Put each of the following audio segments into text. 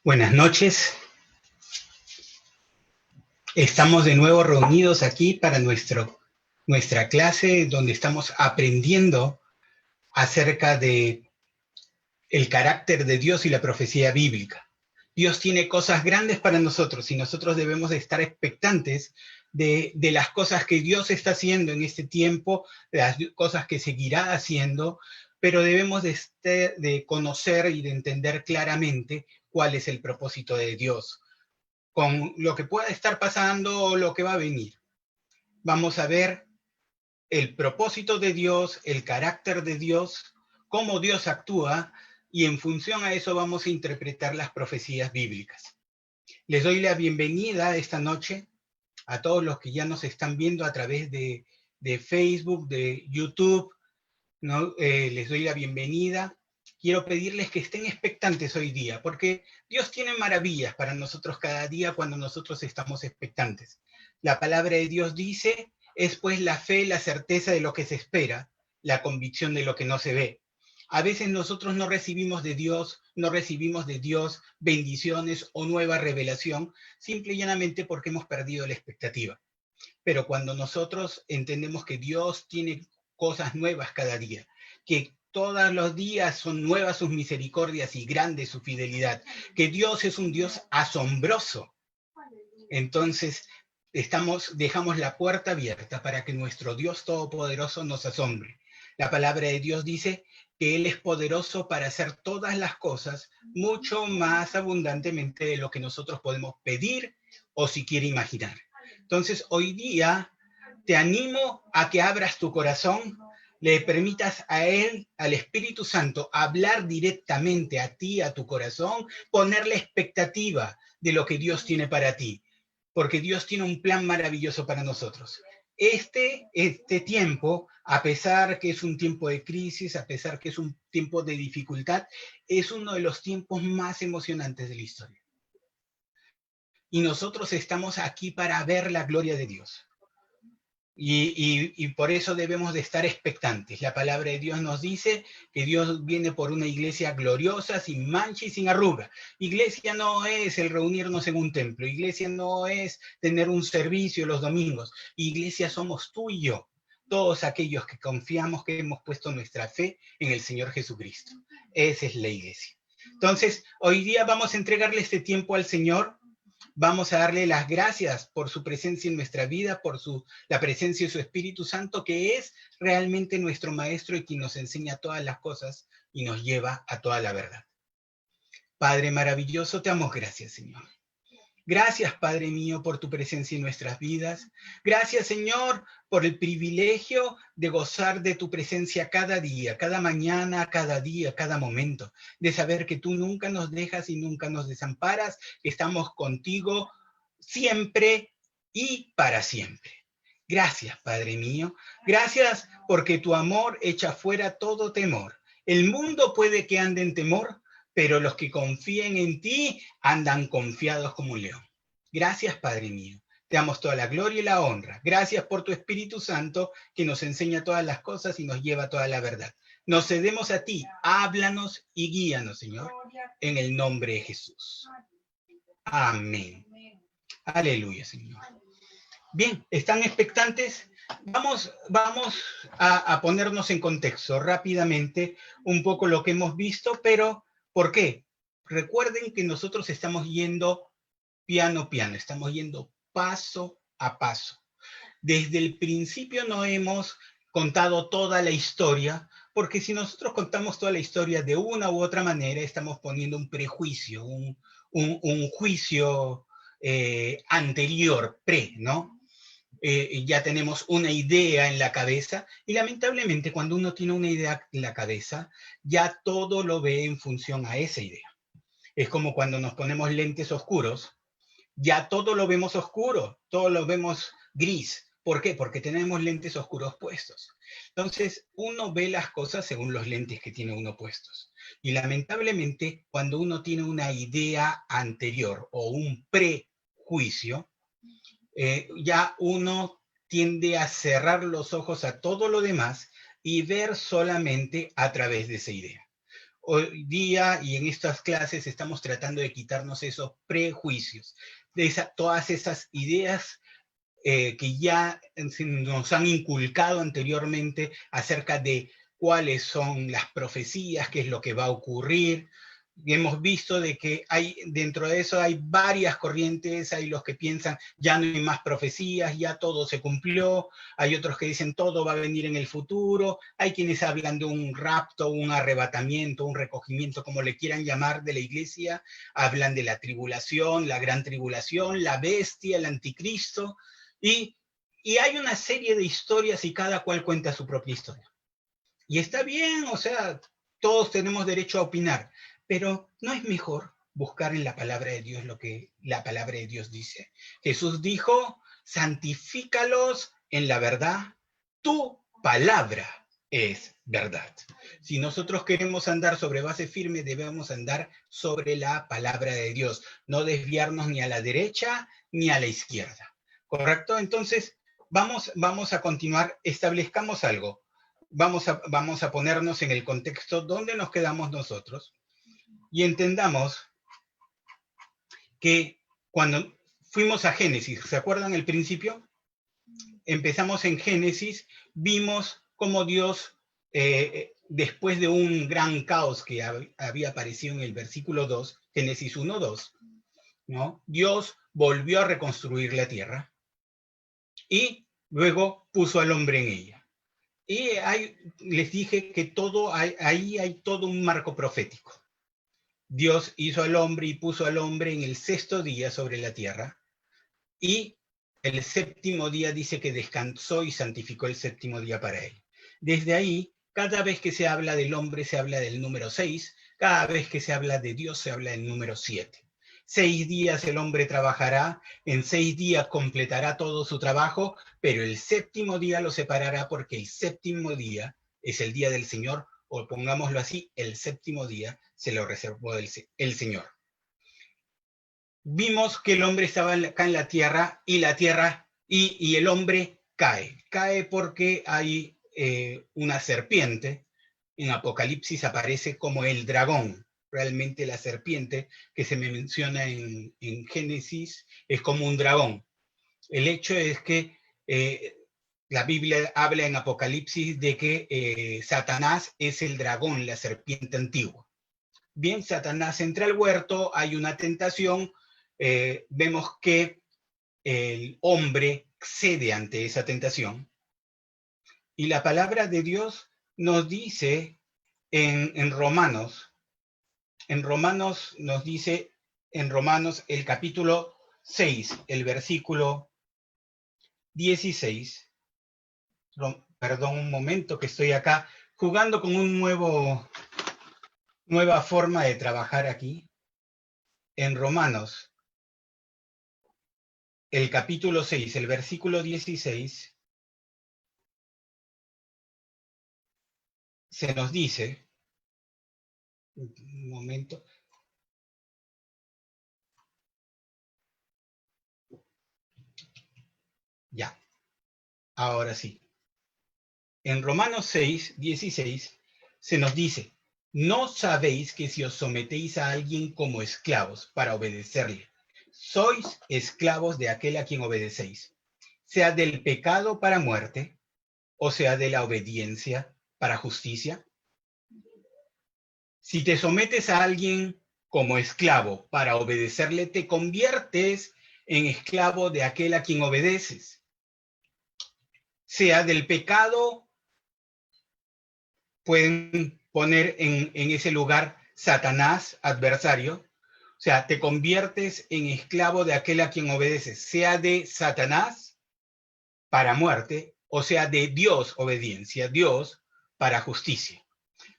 Buenas noches. Estamos de nuevo reunidos aquí para nuestra clase donde estamos aprendiendo acerca de el carácter de Dios y la profecía bíblica. Dios tiene cosas grandes para nosotros y nosotros debemos de estar expectantes de las cosas que Dios está haciendo en este tiempo, de las cosas que seguirá haciendo, pero debemos de conocer y de entender claramente cuál es el propósito de Dios con lo que pueda estar pasando o lo que va a venir. Vamos a ver el propósito de Dios, el carácter de Dios, cómo Dios actúa, y en función a eso vamos a interpretar las profecías bíblicas. Les doy la bienvenida esta noche a todos los que ya nos están viendo a través de Facebook, de YouTube, ¿no? Les doy la bienvenida. Quiero pedirles que estén expectantes hoy día, porque Dios tiene maravillas para nosotros cada día cuando nosotros estamos expectantes. La palabra de Dios dice, es pues la fe, la certeza de lo que se espera, la convicción de lo que no se ve. A veces nosotros no recibimos de Dios bendiciones o nueva revelación, simple y llanamente porque hemos perdido la expectativa. Pero cuando nosotros entendemos que Dios tiene cosas nuevas cada día, que todos los días son nuevas sus misericordias y grande su fidelidad, que Dios es un Dios asombroso, entonces dejamos la puerta abierta para que nuestro Dios todopoderoso nos asombre. La palabra de Dios dice que Él es poderoso para hacer todas las cosas mucho más abundantemente de lo que nosotros podemos pedir o siquiera imaginar. Entonces, hoy día te animo a que abras tu corazón, le permitas a Él, al Espíritu Santo, hablar directamente a ti, a tu corazón, ponerle expectativa de lo que Dios tiene para ti, porque Dios tiene un plan maravilloso para nosotros. Este tiempo, a pesar que es un tiempo de crisis, a pesar que es un tiempo de dificultad, es uno de los tiempos más emocionantes de la historia. Y nosotros estamos aquí para ver la gloria de Dios. Y por eso debemos de estar expectantes. La palabra de Dios nos dice que Dios viene por una iglesia gloriosa, sin mancha y sin arruga. Iglesia no es el reunirnos en un templo. Iglesia no es tener un servicio los domingos. Iglesia somos tú y yo. Todos aquellos que confiamos, que hemos puesto nuestra fe en el Señor Jesucristo. Esa es la iglesia. Entonces, hoy día vamos a entregarle este tiempo al Señor. Vamos a darle las gracias por su presencia en nuestra vida, por la presencia de su Espíritu Santo, que es realmente nuestro Maestro y quien nos enseña todas las cosas y nos lleva a toda la verdad. Padre maravilloso, te damos gracias, Señor. Gracias, Padre mío, por tu presencia en nuestras vidas. Gracias, Señor, por el privilegio de gozar de tu presencia cada día, cada mañana, cada día, cada momento, de saber que tú nunca nos dejas y nunca nos desamparas, que estamos contigo siempre y para siempre. Gracias, Padre mío. Gracias porque tu amor echa fuera todo temor. El mundo puede que ande en temor, pero los que confíen en ti andan confiados como un león. Gracias, Padre mío. Te damos toda la gloria y la honra. Gracias por tu Espíritu Santo que nos enseña todas las cosas y nos lleva a toda la verdad. Nos cedemos a ti. Háblanos y guíanos, Señor, en el nombre de Jesús. Amén. Aleluya, Señor. Bien, ¿están expectantes? Vamos a ponernos en contexto rápidamente un poco lo que hemos visto, pero ¿por qué? Recuerden que nosotros estamos yendo piano a piano, estamos yendo paso a paso. Desde el principio no hemos contado toda la historia, porque si nosotros contamos toda la historia de una u otra manera, estamos poniendo un prejuicio, un juicio anterior, ¿no? Ya tenemos una idea en la cabeza y lamentablemente cuando uno tiene una idea en la cabeza, ya todo lo ve en función a esa idea. Es como cuando nos ponemos lentes oscuros, ya todo lo vemos oscuro, todo lo vemos gris. ¿Por qué? Porque tenemos lentes oscuros puestos. Entonces, uno ve las cosas según los lentes que tiene uno puestos. Y lamentablemente, cuando uno tiene una idea anterior o un prejuicio, ya uno tiende a cerrar los ojos a todo lo demás y ver solamente a través de esa idea. hoy día y en estas clases estamos tratando de quitarnos esos prejuicios, de todas esas ideas que ya nos han inculcado anteriormente acerca de cuáles son las profecías, qué es lo que va a ocurrir. Y hemos visto de que dentro de eso hay varias corrientes, hay los que piensan ya no hay más profecías, ya todo se cumplió, hay otros que dicen todo va a venir en el futuro, hay quienes hablan de un rapto, un arrebatamiento, un recogimiento, como le quieran llamar, de la iglesia, hablan de la tribulación, la gran tribulación, la bestia, el anticristo, y hay una serie de historias y cada cual cuenta su propia historia. Y está bien, o sea, todos tenemos derecho a opinar, pero ¿no es mejor buscar en la palabra de Dios lo que la palabra de Dios dice? Jesús dijo, santifícalos en la verdad, tu palabra es verdad. Si nosotros queremos andar sobre base firme, debemos andar sobre la palabra de Dios, no desviarnos ni a la derecha ni a la izquierda. ¿Correcto? Entonces, vamos a continuar, establezcamos algo. Vamos a ponernos en el contexto donde nos quedamos nosotros y entendamos que cuando fuimos a Génesis, ¿se acuerdan el principio? Empezamos en Génesis, vimos cómo Dios, después de un gran caos que había aparecido en el versículo 2, Génesis 1:2, ¿no? Dios volvió a reconstruir la tierra y luego puso al hombre en ella. Y les dije que ahí hay todo un marco profético. Dios hizo al hombre y puso al hombre en el 6º día sobre la tierra, y el 7º día dice que descansó y santificó el 7º día para él. Desde ahí, cada vez que se habla del hombre, se habla del número 6, cada vez que se habla de Dios, se habla del número 7. 6 días el hombre trabajará, en 6 días completará todo su trabajo, pero el 7º día lo separará porque el 7º día es el día del Señor, o pongámoslo así, el 7º día se lo reservó el Señor. Vimos que el hombre estaba acá en la tierra y el hombre cae. Cae porque hay una serpiente. En Apocalipsis aparece como el dragón. Realmente la serpiente que se me menciona en Génesis es como un dragón. El hecho es que la Biblia habla en Apocalipsis de que Satanás es el dragón, la serpiente antigua. Bien, Satanás entra al huerto, hay una tentación, vemos que el hombre cede ante esa tentación. Y la palabra de Dios nos dice en Romanos nos dice, en Romanos el capítulo 6, el versículo 16, perdón un momento que estoy acá jugando con nueva forma de trabajar aquí. En Romanos, el capítulo 6, el versículo 16, se nos dice, un momento, ya, ahora sí. En Romanos 6, 16, se nos dice, ¿no sabéis que si os sometéis a alguien como esclavos para obedecerle, sois esclavos de aquel a quien obedecéis, sea del pecado para muerte, o sea de la obediencia para justicia? Si te sometes a alguien como esclavo para obedecerle, te conviertes en esclavo de aquel a quien obedeces. Sea del pecado, pueden poner en ese lugar Satanás, adversario. O sea, te conviertes en esclavo de aquel a quien obedeces, sea de Satanás para muerte, o sea de Dios, obediencia, Dios para justicia.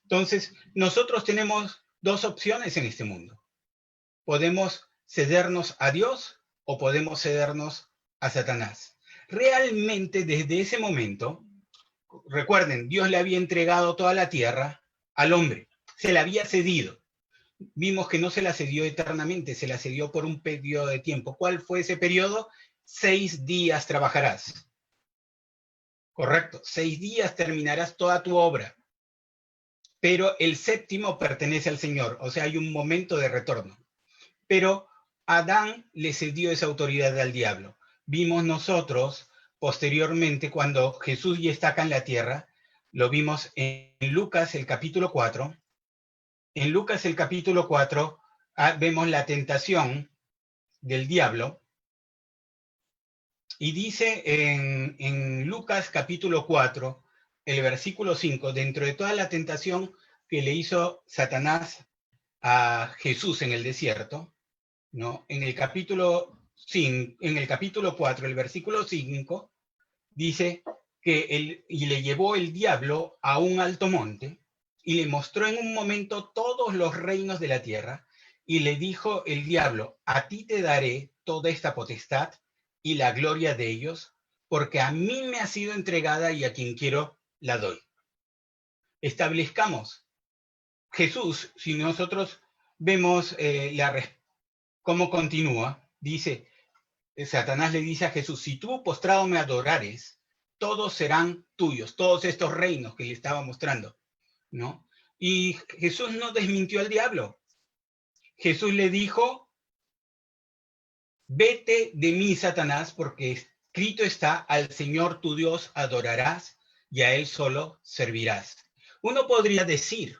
Entonces, nosotros tenemos dos opciones en este mundo. Podemos cedernos a Dios o podemos cedernos a Satanás. Realmente, desde ese momento, recuerden, Dios le había entregado toda la tierra al hombre, se la había cedido. Vimos que no se la cedió eternamente, se la cedió por un periodo de tiempo. ¿Cuál fue ese periodo? 6 días trabajarás. Correcto, 6 días terminarás toda tu obra. pero el séptimo pertenece al Señor, o sea, hay un momento de retorno. Pero Adán le cedió esa autoridad al diablo. Vimos nosotros posteriormente, cuando Jesús ya está acá en la tierra, lo vimos en Lucas el capítulo 4. En Lucas el capítulo 4 vemos la tentación del diablo, y dice en Lucas capítulo 4, el versículo 5, dentro de toda la tentación que le hizo Satanás a Jesús en el desierto, ¿no? En el capítulo 4, el versículo 5, dice que y le llevó el diablo a un alto monte y le mostró en un momento todos los reinos de la tierra, y le dijo el diablo: a ti te daré toda esta potestad y la gloria de ellos, porque a mí me ha sido entregada y a quien quiero la doy. Establezcamos, Jesús, si nosotros vemos cómo continúa, dice, Satanás le dice a Jesús: si tú postrado me adorares, todos serán tuyos, todos estos reinos que le estaba mostrando, ¿no? Y Jesús no desmintió al diablo. Jesús le dijo: vete de mí, Satanás, porque escrito está: al Señor tu Dios adorarás y a Él solo servirás. Uno podría decir,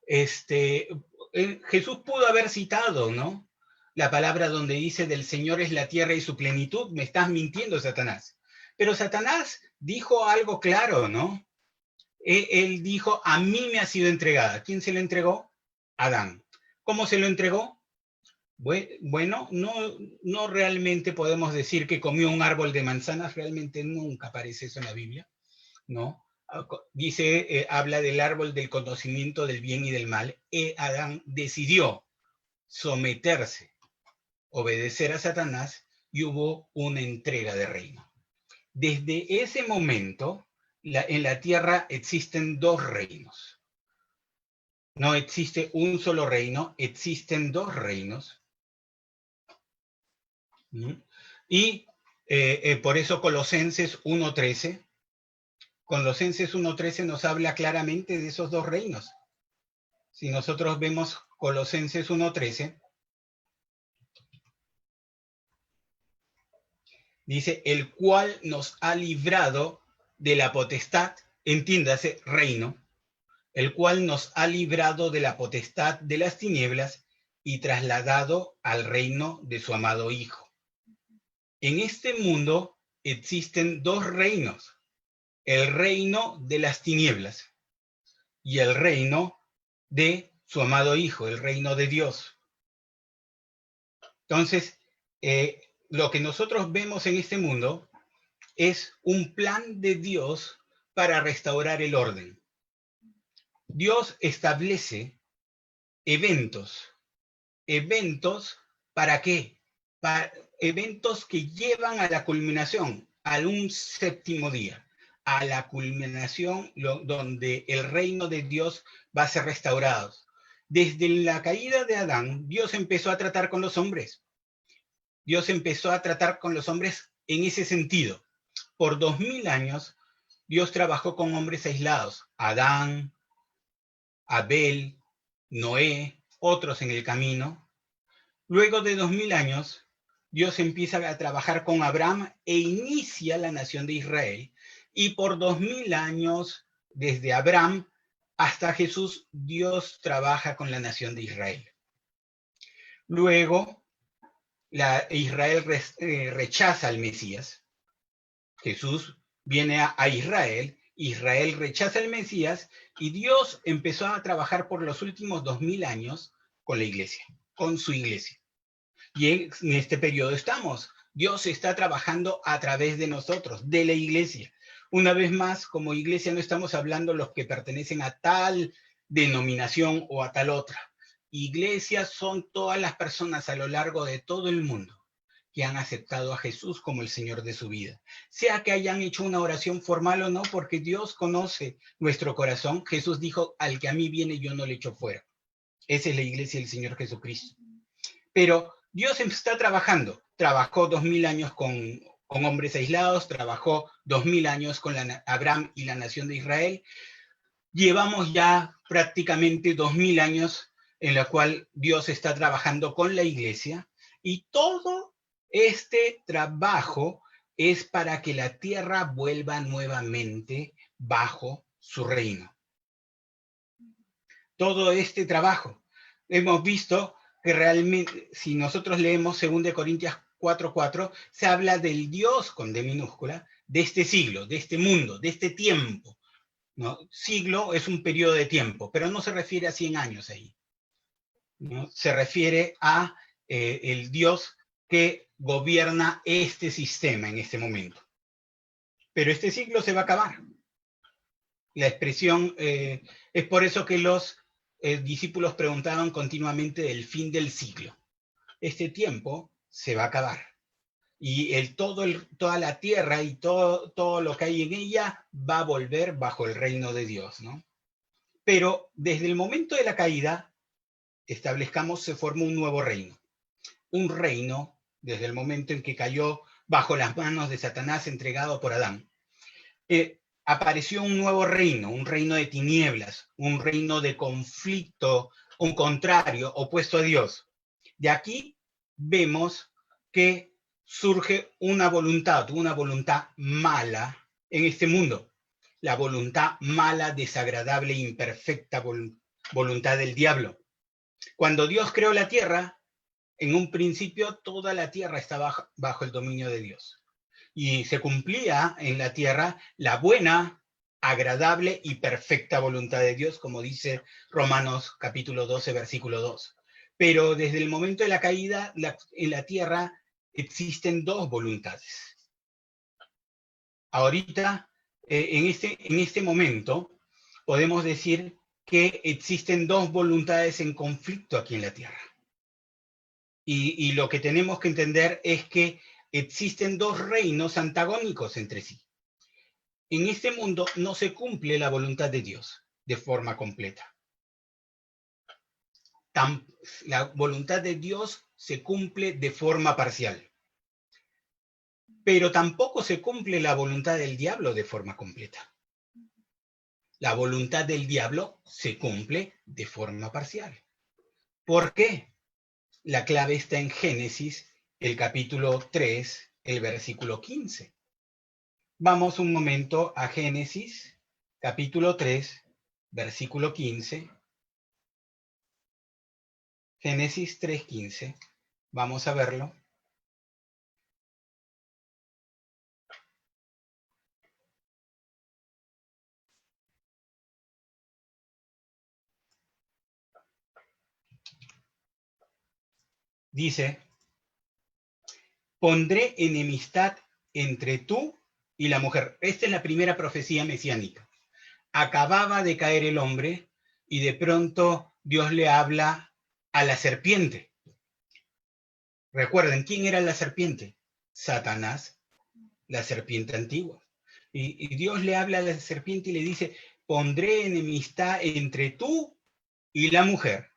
Jesús pudo haber citado, ¿no?, la palabra donde dice: del Señor es la tierra y su plenitud. Me estás mintiendo, Satanás. Pero Satanás dijo algo claro, ¿no? Él dijo: a mí me ha sido entregada. ¿Quién se lo entregó? Adán. ¿Cómo se lo entregó? Bueno, no realmente podemos decir que comió un árbol de manzanas. Realmente nunca aparece eso en la Biblia, ¿no? Dice, habla del árbol del conocimiento del bien y del mal. Adán decidió someterse, obedecer a Satanás, y hubo una entrega de reino. Desde ese momento, en la tierra existen dos reinos. No existe un solo reino, existen dos reinos. Y por eso Colosenses 1.13 nos habla claramente de esos dos reinos. Si nosotros vemos Colosenses 1.13, dice: el cual nos ha librado de la potestad, entiéndase, reino, el cual nos ha librado de la potestad de las tinieblas y trasladado al reino de su amado Hijo. En este mundo existen dos reinos: el reino de las tinieblas y el reino de su amado Hijo, el reino de Dios. Entonces, lo que nosotros vemos en este mundo es un plan de Dios para restaurar el orden. Dios establece eventos. ¿Eventos para qué? Eventos que llevan a la culminación, a un séptimo día, a la culminación donde el reino de Dios va a ser restaurado. Desde la caída de Adán, Dios empezó a tratar con los hombres. Dios empezó a tratar con los hombres en ese sentido. Por 2000 años, Dios trabajó con hombres aislados: Adán, Abel, Noé, otros en el camino. Luego de 2000 años, Dios empieza a trabajar con Abraham e inicia la nación de Israel. Y por 2000 años, desde Abraham hasta Jesús, Dios trabaja con la nación de Israel. Luego, Israel rechaza al Mesías. Jesús viene a Israel, Israel rechaza al Mesías, y Dios empezó a trabajar por los últimos 2000 años con la iglesia, con su iglesia. Y en este periodo estamos. Dios está trabajando a través de nosotros, de la iglesia. Una vez más, como iglesia no estamos hablando los que pertenecen a tal denominación o a tal otra. Iglesias son todas las personas a lo largo de todo el mundo que han aceptado a Jesús como el Señor de su vida. Sea que hayan hecho una oración formal o no, porque Dios conoce nuestro corazón. Jesús dijo: al que a mí viene, yo no le echo fuera. Esa es la iglesia del Señor Jesucristo. Pero Dios está trabajando. Trabajó 2000 años con hombres aislados, trabajó 2000 años con Abraham y la nación de Israel. Llevamos ya prácticamente 2000 años en la cual Dios está trabajando con la iglesia y todo este trabajo es para que la tierra vuelva nuevamente bajo su reino. Todo este trabajo. Hemos visto que realmente, si nosotros leemos 2 Corintios 4:4, se habla del Dios con D minúscula, de este siglo, de este mundo, de este tiempo, ¿no? Siglo es un periodo de tiempo, pero no se refiere a 100 años ahí, ¿no? Se refiere a el Dios que gobierna este sistema en este momento. Pero este siglo se va a acabar. La expresión, es por eso que los discípulos preguntaban continuamente del fin del siglo. Este tiempo se va a acabar. Y toda la tierra y todo lo que hay en ella va a volver bajo el reino de Dios, ¿no? Pero desde el momento de la caída, se formó un nuevo reino. Un reino, desde el momento en que cayó bajo las manos de Satanás entregado por Adán, apareció un nuevo reino, un reino de tinieblas, un reino de conflicto, un contrario, opuesto a Dios. De aquí vemos que surge una voluntad mala en este mundo. La voluntad mala, desagradable, imperfecta voluntad del diablo. Cuando Dios creó la tierra, en un principio toda la tierra estaba bajo el dominio de Dios. Y se cumplía en la tierra la buena, agradable y perfecta voluntad de Dios, como dice Romanos capítulo 12, versículo 2. Pero desde el momento de la caída, en la tierra existen dos voluntades. Ahorita, en este momento, podemos decir que existen dos voluntades en conflicto aquí en la tierra. Y lo que tenemos que entender es que existen dos reinos antagónicos entre sí. En este mundo no se cumple la voluntad de Dios de forma completa. La voluntad de Dios se cumple de forma parcial. Pero tampoco se cumple la voluntad del diablo de forma completa. La voluntad del diablo se cumple de forma parcial. ¿Por qué? La clave está en Génesis, el capítulo 3, el versículo 15. Vamos un momento a Génesis, capítulo 3, versículo 15. Génesis 3:15. Vamos a verlo. Dice, pondré enemistad entre tú y la mujer. Esta es la primera profecía mesiánica. Acababa de caer el hombre y de pronto Dios le habla a la serpiente. Recuerden, ¿quién era la serpiente? Satanás, la serpiente antigua. Y Dios le habla a la serpiente y le dice, pondré enemistad entre tú y la mujer,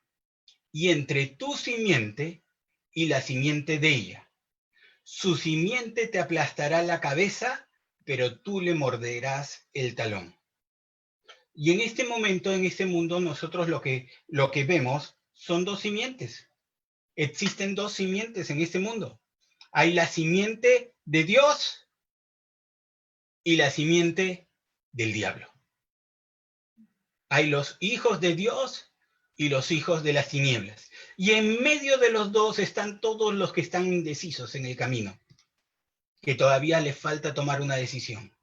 y entre tu simiente y la simiente de ella. Su simiente te aplastará la cabeza, pero tú le morderás el talón. Y en este momento, en este mundo, nosotros lo que vemos son dos simientes. Existen dos simientes en este mundo. Hay la simiente de Dios y la simiente del diablo. Hay los hijos de Dios y los hijos de las tinieblas. Y en medio de los dos están todos los que están indecisos en el camino, que todavía les falta tomar una decisión.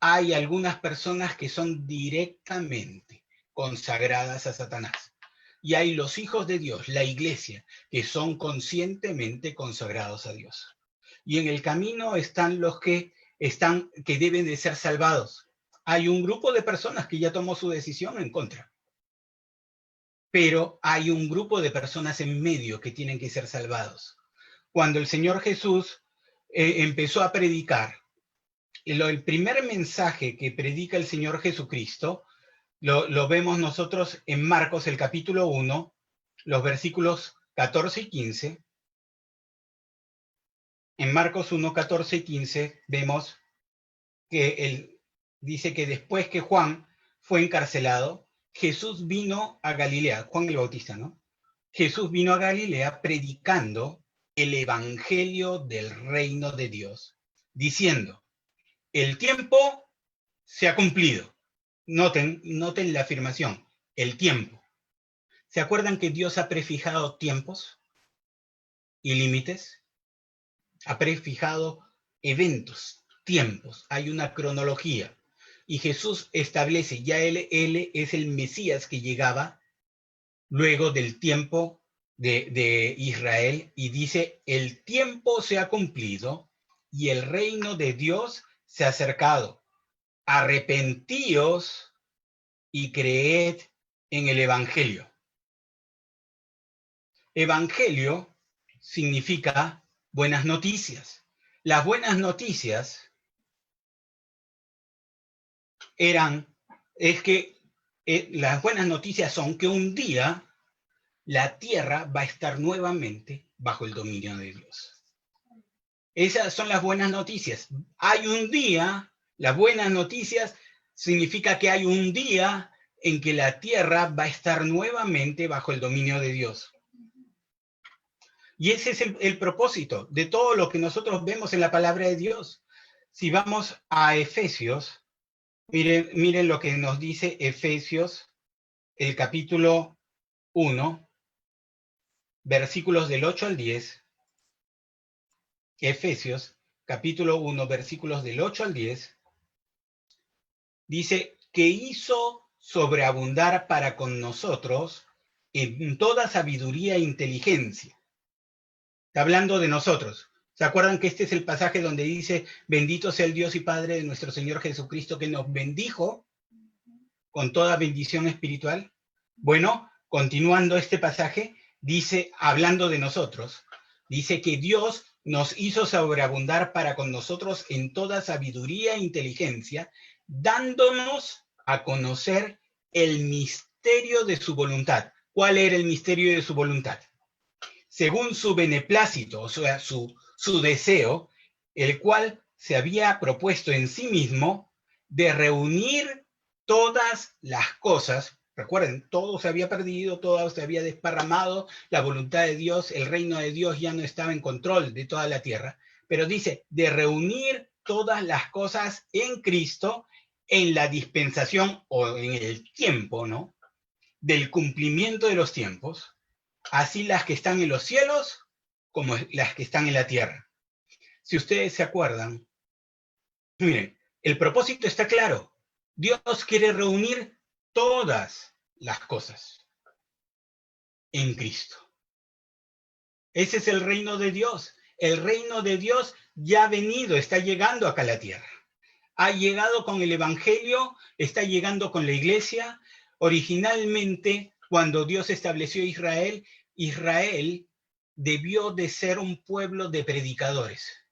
Hay algunas personas que son directamente consagradas a Satanás. Y hay los hijos de Dios, la iglesia, que son conscientemente consagrados a Dios. Y en el camino están los que deben de ser salvados. Hay un grupo de personas que ya tomó su decisión en contra. Pero hay un grupo de personas en medio que tienen que ser salvados. Cuando el Señor Jesús empezó a predicar, el primer mensaje que predica el Señor Jesucristo, lo vemos nosotros en Marcos, el capítulo 1, los versículos 14 y 15. En Marcos 1, 14 y 15 vemos que él dice que después que Juan fue encarcelado, Jesús vino a Galilea, Juan el Bautista, ¿no? Jesús vino a Galilea predicando el evangelio del reino de Dios, diciendo, el tiempo se ha cumplido. Noten la afirmación, el tiempo. ¿Se acuerdan que Dios ha prefijado tiempos y límites? Ha prefijado eventos, tiempos, hay una cronología. Y Jesús establece, ya él es el Mesías que llegaba luego del tiempo de Israel y dice, el tiempo se ha cumplido y el reino de Dios se ha acercado. Arrepentíos y creed en el Evangelio. Evangelio significa buenas noticias. Las buenas noticias las buenas noticias son que un día la tierra va a estar nuevamente bajo el dominio de Dios. Esas son las buenas noticias. Hay un día, las buenas noticias significa que hay un día en que la tierra va a estar nuevamente bajo el dominio de Dios. Y ese es el propósito de todo lo que nosotros vemos en la palabra de Dios. Si vamos a Efesios, miren lo que nos dice Efesios, el capítulo 1, versículos del 8 al 10. Efesios, capítulo 1, versículos del 8 al 10. Dice que hizo sobreabundar para con nosotros en toda sabiduría e inteligencia. Está hablando de nosotros. ¿Se acuerdan que este es el pasaje donde dice, bendito sea el Dios y Padre de nuestro Señor Jesucristo, que nos bendijo con toda bendición espiritual? Bueno, continuando este pasaje, dice, hablando de nosotros, dice que Dios nos hizo sobreabundar para con nosotros en toda sabiduría e inteligencia, dándonos a conocer el misterio de su voluntad. ¿Cuál era el misterio de su voluntad? Según su beneplácito, o sea, su deseo, el cual se había propuesto en sí mismo de reunir todas las cosas. Recuerden, todo se había perdido, todo se había desparramado, la voluntad de Dios, el reino de Dios ya no estaba en control de toda la tierra, pero dice, de reunir todas las cosas en Cristo en la dispensación o en el tiempo, ¿no? Del cumplimiento de los tiempos, así las que están en los cielos como las que están en la tierra. Si ustedes se acuerdan, miren, el propósito está claro. Dios quiere reunir todas las cosas en Cristo. Ese es el reino de Dios. El reino de Dios ya ha venido, está llegando acá a la tierra. Ha llegado con el Evangelio, está llegando con la iglesia. Originalmente, cuando Dios estableció Israel, Israel debió de ser un pueblo de predicadores.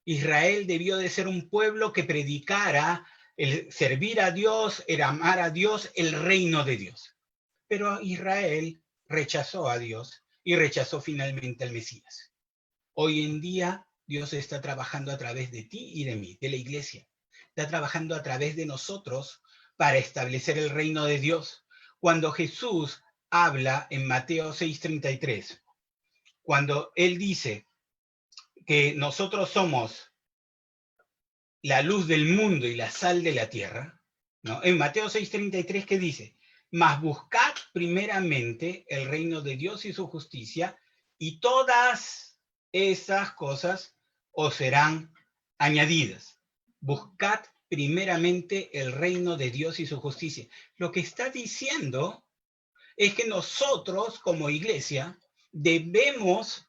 Israel debió de ser un pueblo que predicara el servir a Dios, el amar a Dios, el reino de Dios. Pero Israel rechazó a Dios y rechazó finalmente al Mesías. Hoy en día Dios está trabajando a través de ti y de mí, de la iglesia. Está trabajando a través de nosotros para establecer el reino de Dios. Cuando Jesús habla en Mateo 6:33, cuando Él dice que nosotros somos la luz del mundo y la sal de la tierra, ¿no? En Mateo 6:33, ¿qué dice? Mas buscad primeramente el reino de Dios y su justicia, y todas esas cosas os serán añadidas. Buscad primeramente el reino de Dios y su justicia. Lo que está diciendo es que nosotros como iglesia debemos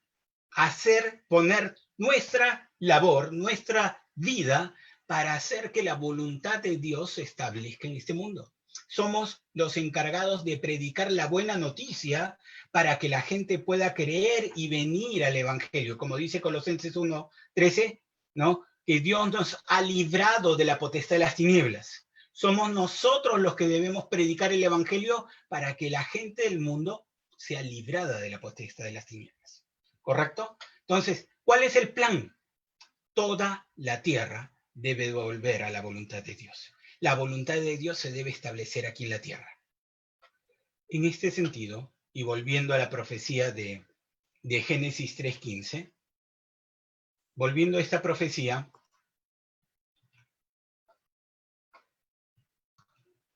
poner nuestra labor, nuestra vida para hacer que la voluntad de Dios se establezca en este mundo. Somos los encargados de predicar la buena noticia para que la gente pueda creer y venir al Evangelio. Como dice Colosenses 1:13, ¿no? Que Dios nos ha librado de la potestad de las tinieblas. Somos nosotros los que debemos predicar el Evangelio para que la gente del mundo sea librada de la potestad de las tinieblas. ¿Correcto? Entonces, ¿cuál es el plan? Toda la tierra debe volver a la voluntad de Dios. La voluntad de Dios se debe establecer aquí en la tierra. En este sentido, y volviendo a la profecía de Génesis 3:15, volviendo a esta profecía,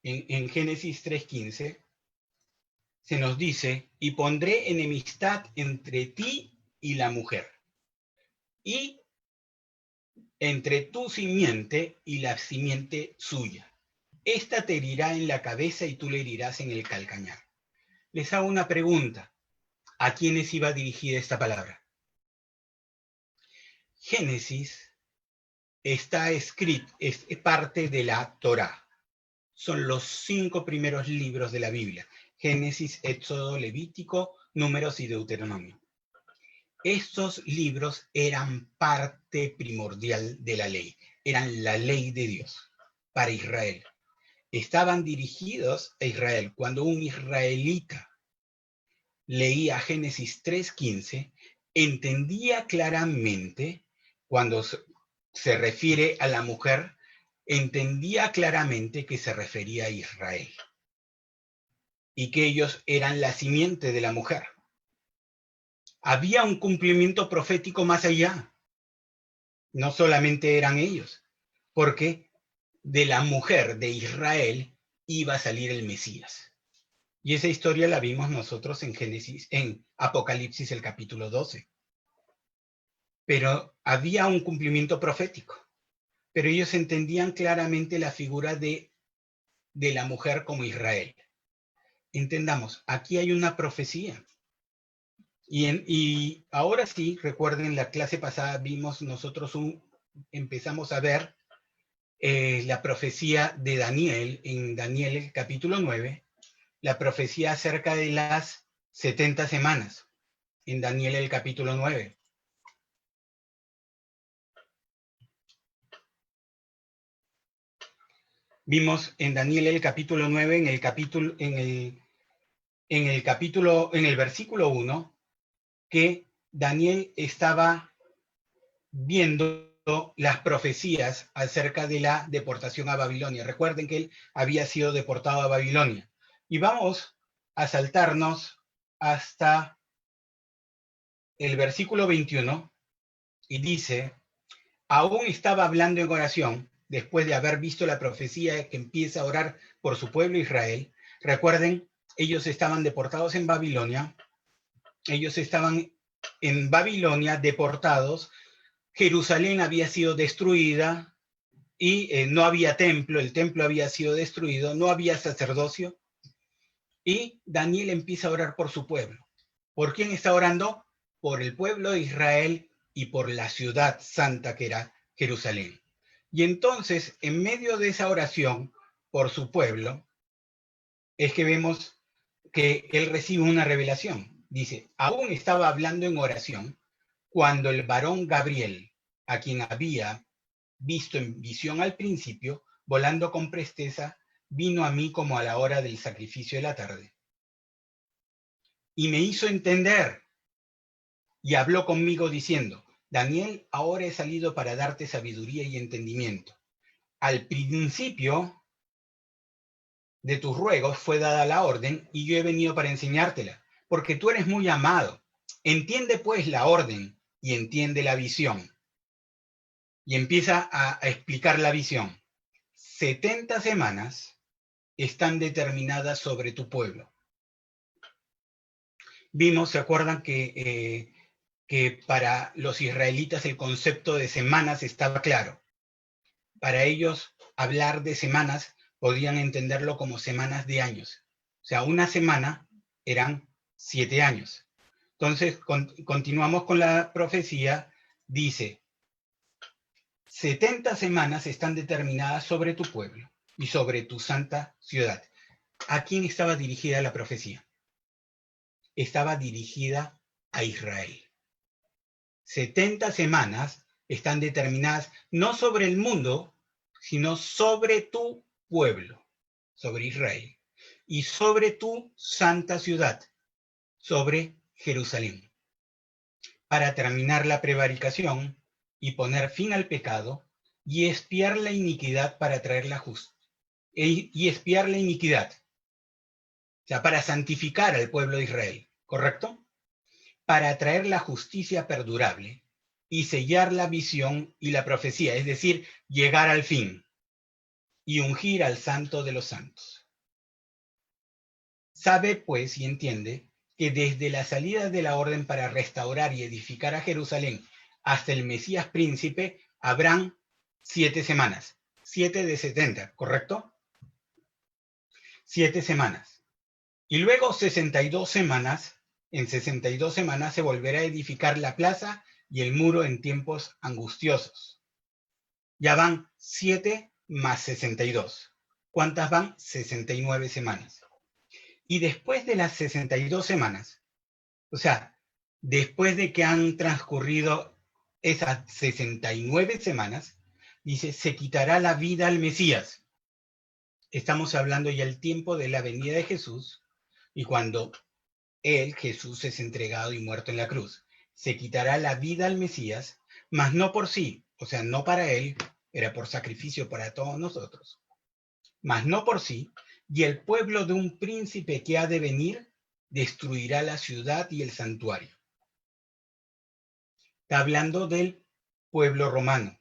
en Génesis 3:15, se nos dice, y pondré enemistad entre ti y la mujer, y entre tu simiente y la simiente suya. Esta te herirá en la cabeza y tú le herirás en el calcañar. Les hago una pregunta. ¿A quiénes iba dirigida esta palabra? Génesis está escrito, es parte de la Torá. Son los 5 primeros libros de la Biblia. Génesis, Éxodo, Levítico, Números y Deuteronomio. Estos libros eran parte primordial de la ley. Eran la ley de Dios para Israel. Estaban dirigidos a Israel. Cuando un israelita leía Génesis 3:15, entendía claramente, cuando se refiere a la mujer, entendía claramente que se refería a Israel y que ellos eran la simiente de la mujer. Había un cumplimiento profético más allá. No solamente eran ellos, porque de la mujer de Israel iba a salir el Mesías. Y esa historia la vimos nosotros en Génesis, en Apocalipsis, el capítulo 12. Pero había un cumplimiento profético. Pero ellos entendían claramente la figura de la mujer como Israel. Entendamos, aquí hay una profecía. Y ahora sí, recuerden, la clase pasada vimos nosotros empezamos a ver la profecía de Daniel, en Daniel el capítulo 9, la profecía acerca de las 70 semanas, en Daniel el capítulo 9. Vimos en Daniel el capítulo 9, en el versículo 1, que Daniel estaba viendo las profecías acerca de la deportación a Babilonia. Recuerden que él había sido deportado a Babilonia. Y vamos a saltarnos hasta el versículo 21 y dice, aún estaba hablando en oración, después de haber visto la profecía que empieza a orar por su pueblo Israel. Recuerden, ellos estaban deportados en Babilonia, ellos estaban en Babilonia deportados, Jerusalén había sido destruida y no había templo, el templo había sido destruido, no había sacerdocio, y Daniel empieza a orar por su pueblo. ¿Por quién está orando? Por el pueblo de Israel y por la ciudad santa que era Jerusalén. Y entonces, en medio de esa oración por su pueblo, es que vemos que él recibe una revelación. Dice, aún estaba hablando en oración cuando el varón Gabriel, a quien había visto en visión al principio, volando con presteza, vino a mí como a la hora del sacrificio de la tarde. Y me hizo entender y habló conmigo diciendo, Daniel, ahora he salido para darte sabiduría y entendimiento. Al principio de tus ruegos fue dada la orden y yo he venido para enseñártela, porque tú eres muy amado. Entiende pues la orden y entiende la visión. Y empieza a explicar la visión. 70 semanas están determinadas sobre tu pueblo. Vimos, ¿se acuerdan que para los israelitas el concepto de semanas estaba claro? Para ellos, hablar de semanas podían entenderlo como semanas de años. O sea, una semana eran 7 años. Entonces, continuamos con la profecía. Dice, 70 semanas están determinadas sobre tu pueblo y sobre tu santa ciudad. ¿A quién estaba dirigida la profecía? Estaba dirigida a Israel. 70 semanas están determinadas no sobre el mundo, sino sobre tu pueblo, sobre Israel, y sobre tu santa ciudad, sobre Jerusalén, para terminar la prevaricación y poner fin al pecado y expiar la iniquidad para traer la y expiar la iniquidad. O sea, para santificar al pueblo de Israel, ¿correcto? Para traer la justicia perdurable y sellar la visión y la profecía, es decir, llegar al fin y ungir al santo de los santos. Sabe, pues, y entiende que desde la salida de la orden para restaurar y edificar a Jerusalén hasta el Mesías príncipe, habrán 7 semanas. 7 de 70, ¿correcto? 7 semanas. Y luego 62 semanas. En 62 semanas se volverá a edificar la plaza y el muro en tiempos angustiosos. Ya van 7 más 62. ¿Cuántas van? 69 semanas. Y después de las 62 semanas, o sea, después de que han transcurrido esas 69 semanas, dice, se quitará la vida al Mesías. Estamos hablando ya del tiempo de la venida de Jesús y cuando él, Jesús, es entregado y muerto en la cruz. Se quitará la vida al Mesías, mas no por sí, o sea, no para él, era por sacrificio para todos nosotros, mas no por sí, y el pueblo de un príncipe que ha de venir destruirá la ciudad y el santuario. Está hablando del pueblo romano.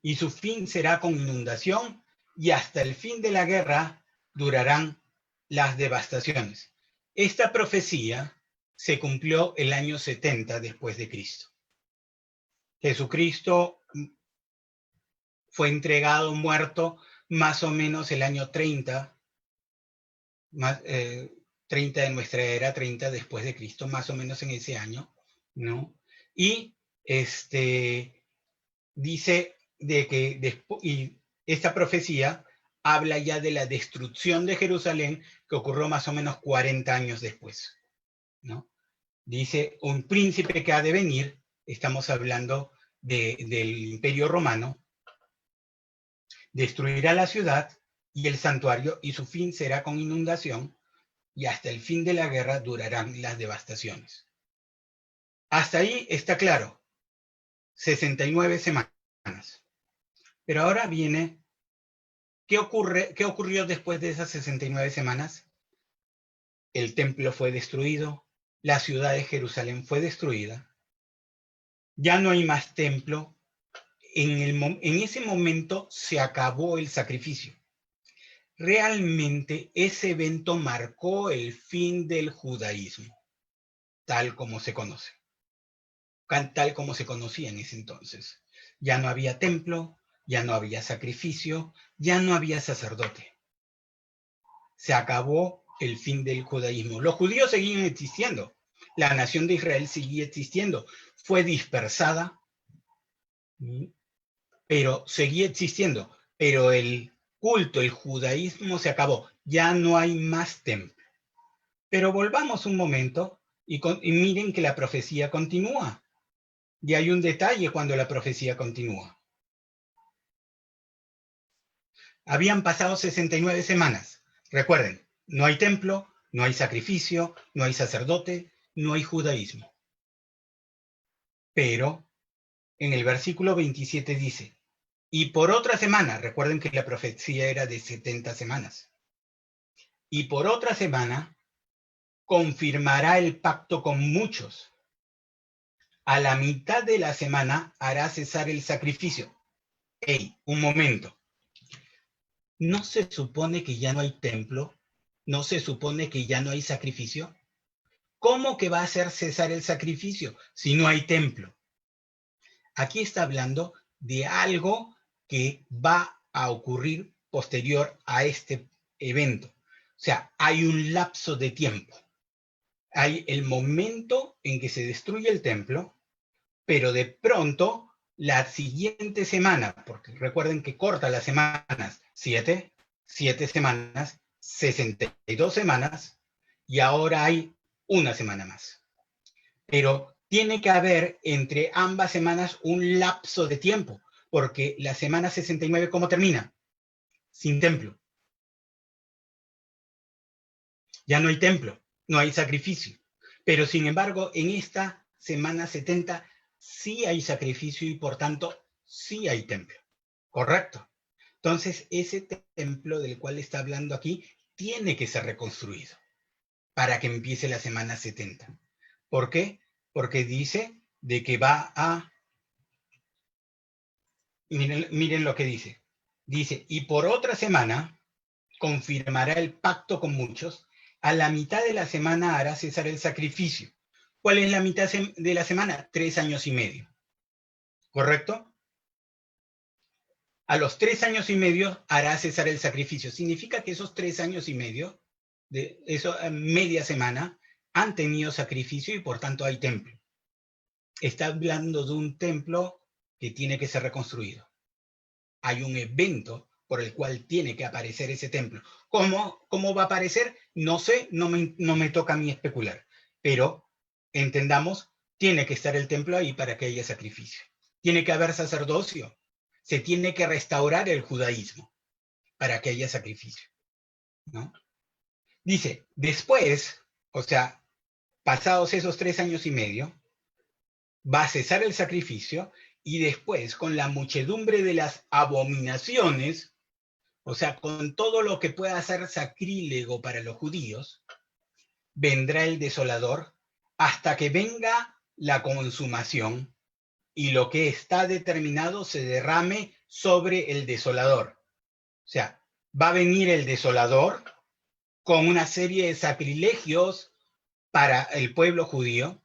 Y su fin será con inundación y hasta el fin de la guerra durarán las devastaciones. Esta profecía se cumplió el año 70 después de Cristo. Jesucristo fue entregado, muerto, más o menos el año 30, 30 de nuestra era, 30 después de Cristo, más o menos en ese año, ¿no? Y dice de que y esta profecía habla ya de la destrucción de Jerusalén que ocurrió más o menos 40 años después, ¿no? Dice un príncipe que ha de venir, estamos hablando del Imperio Romano, destruirá la ciudad y el santuario y su fin será con inundación y hasta el fin de la guerra durarán las devastaciones. Hasta ahí está claro, 69 semanas. Pero ahora viene, ¿qué ocurrió después de esas 69 semanas? El templo fue destruido, la ciudad de Jerusalén fue destruida, ya no hay más templo, en ese momento se acabó el sacrificio. Realmente ese evento marcó el fin del judaísmo, tal como se conoce, tal como se conocía en ese entonces. Ya no había templo, ya no había sacrificio, ya no había sacerdote. Se acabó el fin del judaísmo. Los judíos seguían existiendo, la nación de Israel seguía existiendo, fue dispersada, pero seguía existiendo, pero el culto, el judaísmo se acabó, ya no hay más templo. Pero volvamos un momento y miren que la profecía continúa. Y hay un detalle cuando la profecía continúa. Habían pasado 69 semanas. Recuerden, no hay templo, no hay sacrificio, no hay sacerdote, no hay judaísmo. Pero en el versículo 27 dice, y por otra semana, recuerden que la profecía era de 70 semanas, y por otra semana confirmará el pacto con muchos. A la mitad de la semana hará cesar el sacrificio. ¡Ey! Un momento. ¿No se supone que ya no hay templo? ¿No se supone que ya no hay sacrificio? ¿Cómo que va a hacer cesar el sacrificio si no hay templo? Aquí está hablando de algo que va a ocurrir posterior a este evento. O sea, hay un lapso de tiempo. Hay el momento en que se destruye el templo, pero de pronto la siguiente semana, porque recuerden que corta las semanas, 7 semanas, 62 semanas, y ahora hay una semana más. Pero tiene que haber entre ambas semanas un lapso de tiempo, porque la semana 69, ¿cómo termina? Sin templo. Ya no hay templo, no hay sacrificio. Pero sin embargo, en esta semana 70 sí hay sacrificio y por tanto sí hay templo. ¿Correcto? Entonces, ese templo del cual está hablando aquí tiene que ser reconstruido para que empiece la semana 70. ¿Por qué? Porque dice de que va a... Miren lo que dice. Dice, y por otra semana confirmará el pacto con muchos. A la mitad de la semana hará cesar el sacrificio. ¿Cuál es la mitad de la semana? 3 años y medio. ¿Correcto? A los 3 años y medio hará cesar el sacrificio. Significa que esos 3 años y medio, de eso, media semana, han tenido sacrificio y por tanto hay templo. Está hablando de un templo que tiene que ser reconstruido. Hay un evento por el cual tiene que aparecer ese templo. ¿Cómo va a aparecer? No sé, no me toca a mí especular. Pero entendamos, tiene que estar el templo ahí para que haya sacrificio. Tiene que haber sacerdocio. Se tiene que restaurar el judaísmo para que haya sacrificio, ¿no? Dice, después, o sea, pasados esos 3 años y medio, va a cesar el sacrificio y después, con la muchedumbre de las abominaciones, o sea, con todo lo que pueda ser sacrílego para los judíos, vendrá el desolador hasta que venga la consumación y lo que está determinado se derrame sobre el desolador. O sea, va a venir el desolador con una serie de sacrilegios para el pueblo judío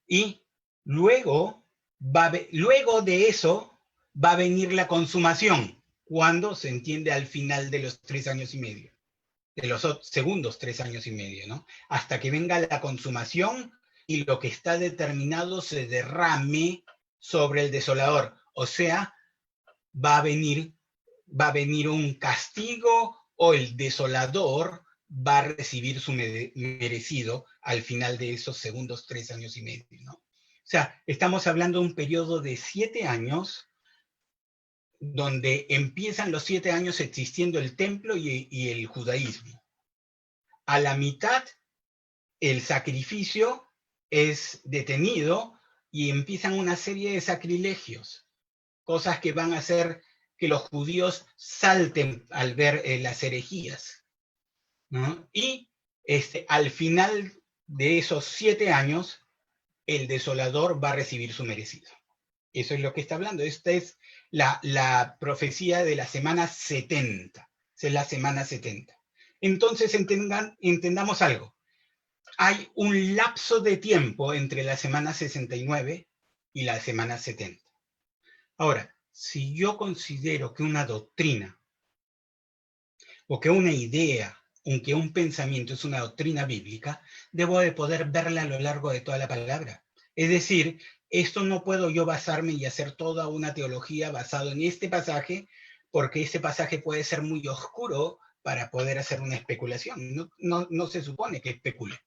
y luego de eso va a venir la consumación, cuando se entiende al final de los 3 años y medio, de los segundos 3 años y medio, ¿no? Hasta que venga la consumación y lo que está determinado se derrame sobre el desolador. O sea, va a venir un castigo o el desolador va a recibir su merecido al final de esos segundos 3 años y medio, ¿no? O sea, estamos hablando de un periodo de 7 años donde empiezan los 7 años existiendo el templo y el judaísmo. A la mitad, el sacrificio es detenido y empiezan una serie de sacrilegios, cosas que van a hacer que los judíos salten al ver las herejías, ¿no? Y al final de esos 7 años, el desolador va a recibir su merecido. Eso es lo que está hablando. Esta es la profecía de la semana 70. Esa es la semana 70. Entonces entendamos algo. Hay un lapso de tiempo entre la semana 69 y la semana 70. Ahora, si yo considero que una doctrina o que una idea, aunque un pensamiento es una doctrina bíblica, debo de poder verla a lo largo de toda la palabra. Es decir, esto no puedo yo basarme y hacer toda una teología basada en este pasaje, porque este pasaje puede ser muy oscuro para poder hacer una especulación. No se supone que especule.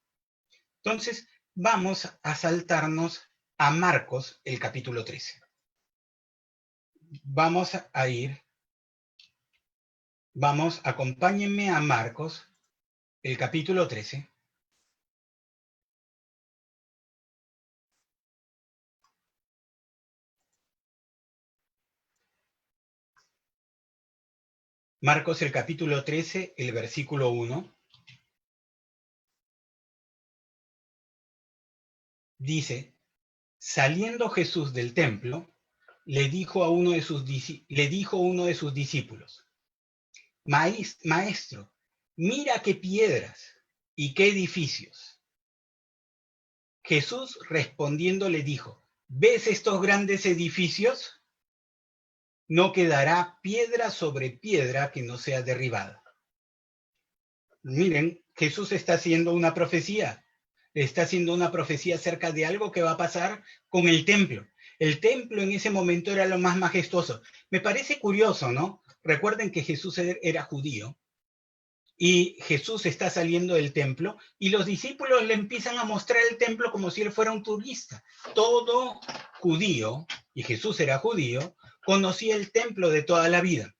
Entonces, vamos a saltarnos a Marcos, el capítulo 13. Acompáñenme a Marcos, el capítulo 13. Marcos, el capítulo 13, el versículo 1. Dice, saliendo Jesús del templo, le dijo uno de sus discípulos, Maestro, mira qué piedras y qué edificios. Jesús respondiendo le dijo, ¿ves estos grandes edificios? No quedará piedra sobre piedra que no sea derribada. Miren, Jesús está haciendo una profecía. Está haciendo una profecía acerca de algo que va a pasar con el templo. El templo en ese momento era lo más majestuoso. Me parece curioso, ¿no? Recuerden que Jesús era judío y Jesús está saliendo del templo y los discípulos le empiezan a mostrar el templo como si él fuera un turista. Todo judío, y Jesús era judío, conocía el templo de toda la vida.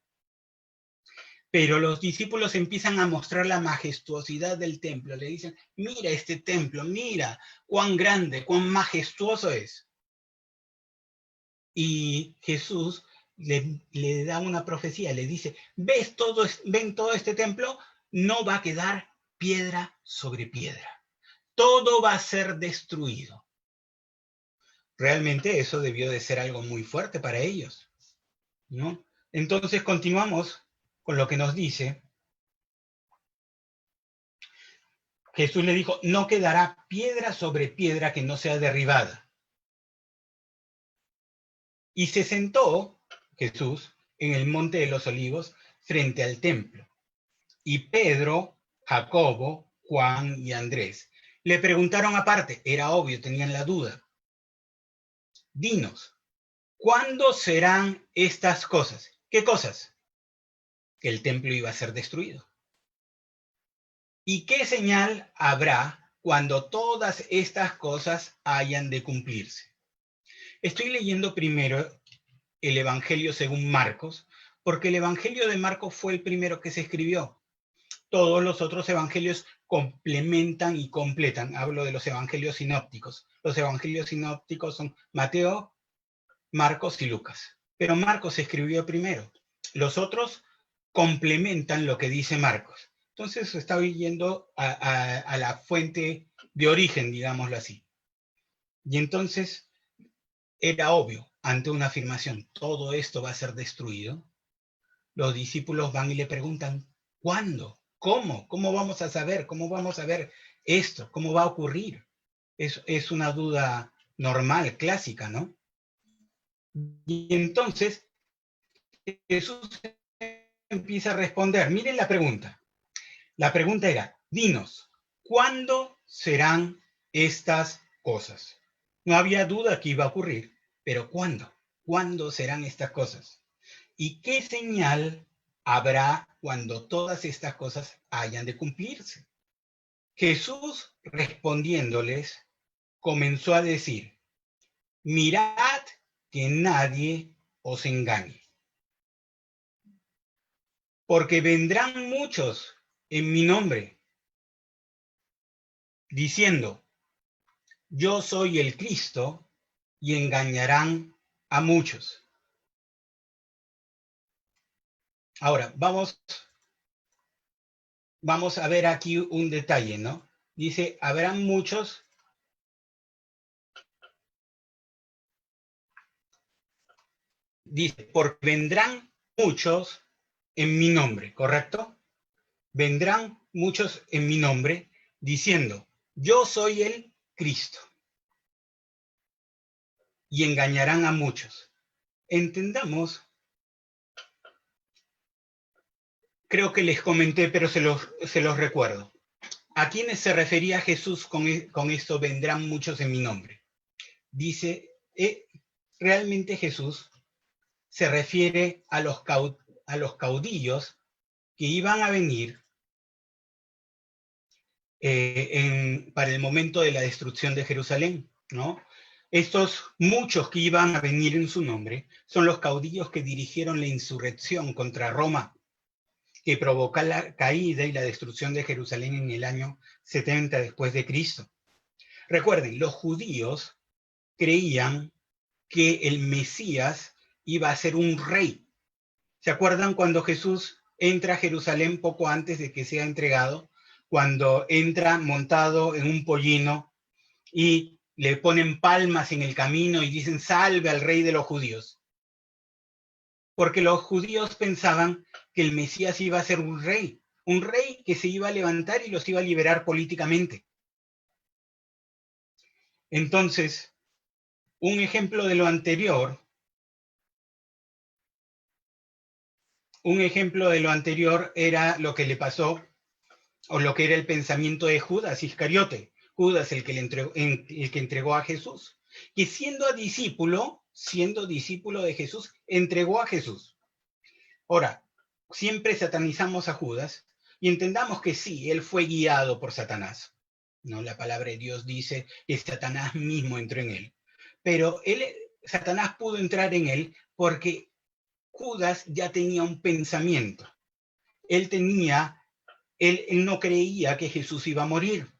Pero los discípulos empiezan a mostrar la majestuosidad del templo. Le dicen, mira este templo, mira cuán grande, cuán majestuoso es. Y Jesús le da una profecía, le dice, ven todo este templo, no va a quedar piedra sobre piedra. Todo va a ser destruido. Realmente eso debió de ser algo muy fuerte para ellos, ¿no? Entonces continuamos con lo que nos dice. Jesús le dijo, no quedará piedra sobre piedra que no sea derribada. Y se sentó Jesús en el monte de los olivos frente al templo. Y Pedro, Jacobo, Juan y Andrés le preguntaron aparte, era obvio, tenían la duda. Dinos, ¿cuándo serán estas cosas? ¿Qué cosas? Que el templo iba a ser destruido. ¿Y qué señal habrá cuando todas estas cosas hayan de cumplirse? Estoy leyendo primero el Evangelio según Marcos, porque el Evangelio de Marcos fue el primero que se escribió. Todos los otros evangelios complementan y completan. Hablo de los evangelios sinópticos. Los evangelios sinópticos son Mateo, Marcos y Lucas. Pero Marcos se escribió primero. Los otros complementan lo que dice Marcos. Entonces está yendo a la fuente de origen, digámoslo así. Y entonces era obvio, ante una afirmación, todo esto va a ser destruido. Los discípulos van y le preguntan, ¿cuándo? ¿Cómo? ¿Cómo vamos a saber? ¿Cómo vamos a ver esto? ¿Cómo va a ocurrir? Es una duda normal, clásica, ¿no? Y entonces Jesús empieza a responder. Miren la pregunta. La pregunta era, dinos, ¿cuándo serán estas cosas? No había duda que iba a ocurrir, pero ¿cuándo? ¿Cuándo serán estas cosas? ¿Y qué señal habrá cuando todas estas cosas hayan de cumplirse? Jesús, respondiéndoles, comenzó a decir, mirad que nadie os engañe, porque vendrán muchos en mi nombre, diciendo, yo soy el Cristo, y engañarán a muchos. Ahora, vamos a ver aquí un detalle, ¿no? Dice, habrán muchos. Dice, porque vendrán muchos en mi nombre, ¿correcto? Vendrán muchos en mi nombre diciendo, yo soy el Cristo. Y engañarán a muchos. Entendamos, creo que les comenté, pero se los recuerdo. ¿A quiénes se refería Jesús con esto, vendrán muchos en mi nombre? Dice, realmente Jesús se refiere a los caudillos que iban a venir para el momento de la destrucción de Jerusalén, ¿no? Estos muchos que iban a venir en su nombre son los caudillos que dirigieron la insurrección contra Roma, que provocó la caída y la destrucción de Jerusalén en el año 70 después de Cristo. Recuerden, los judíos creían que el Mesías iba a ser un rey. ¿Se acuerdan cuando Jesús entra a Jerusalén poco antes de que sea entregado? Cuando entra montado en un pollino y le ponen palmas en el camino y dicen, salve al rey de los judíos. Porque los judíos pensaban que el Mesías iba a ser un rey que se iba a levantar y los iba a liberar políticamente. Entonces, un ejemplo de lo anterior era lo que le pasó, o lo que era el pensamiento de Judas Iscariote. Judas, el que entregó a Jesús, que siendo discípulo de Jesús, entregó a Jesús. Ahora, siempre satanizamos a Judas y entendamos que sí, él fue guiado por Satanás. ¿No? La palabra de Dios dice que Satanás mismo entró en él. Pero Satanás pudo entrar en él porque Judas ya tenía un pensamiento. Él no creía que Jesús iba a morir.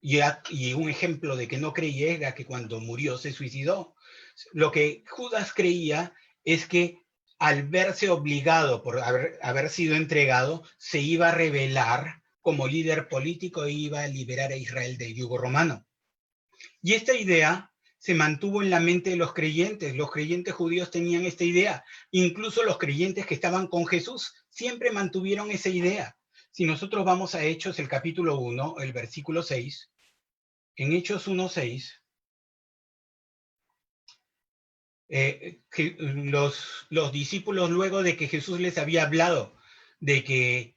Y un ejemplo de que no creía era que cuando murió se suicidó. Lo que Judas creía es que al verse obligado por haber sido entregado, se iba a rebelar como líder político e iba a liberar a Israel del yugo romano. Y esta idea se mantuvo en la mente de los creyentes. Los creyentes judíos tenían esta idea. Incluso los creyentes que estaban con Jesús siempre mantuvieron esa idea. Si nosotros vamos a Hechos, el capítulo 1, el versículo 6, en Hechos 1:6, los discípulos, luego de que Jesús les había hablado de que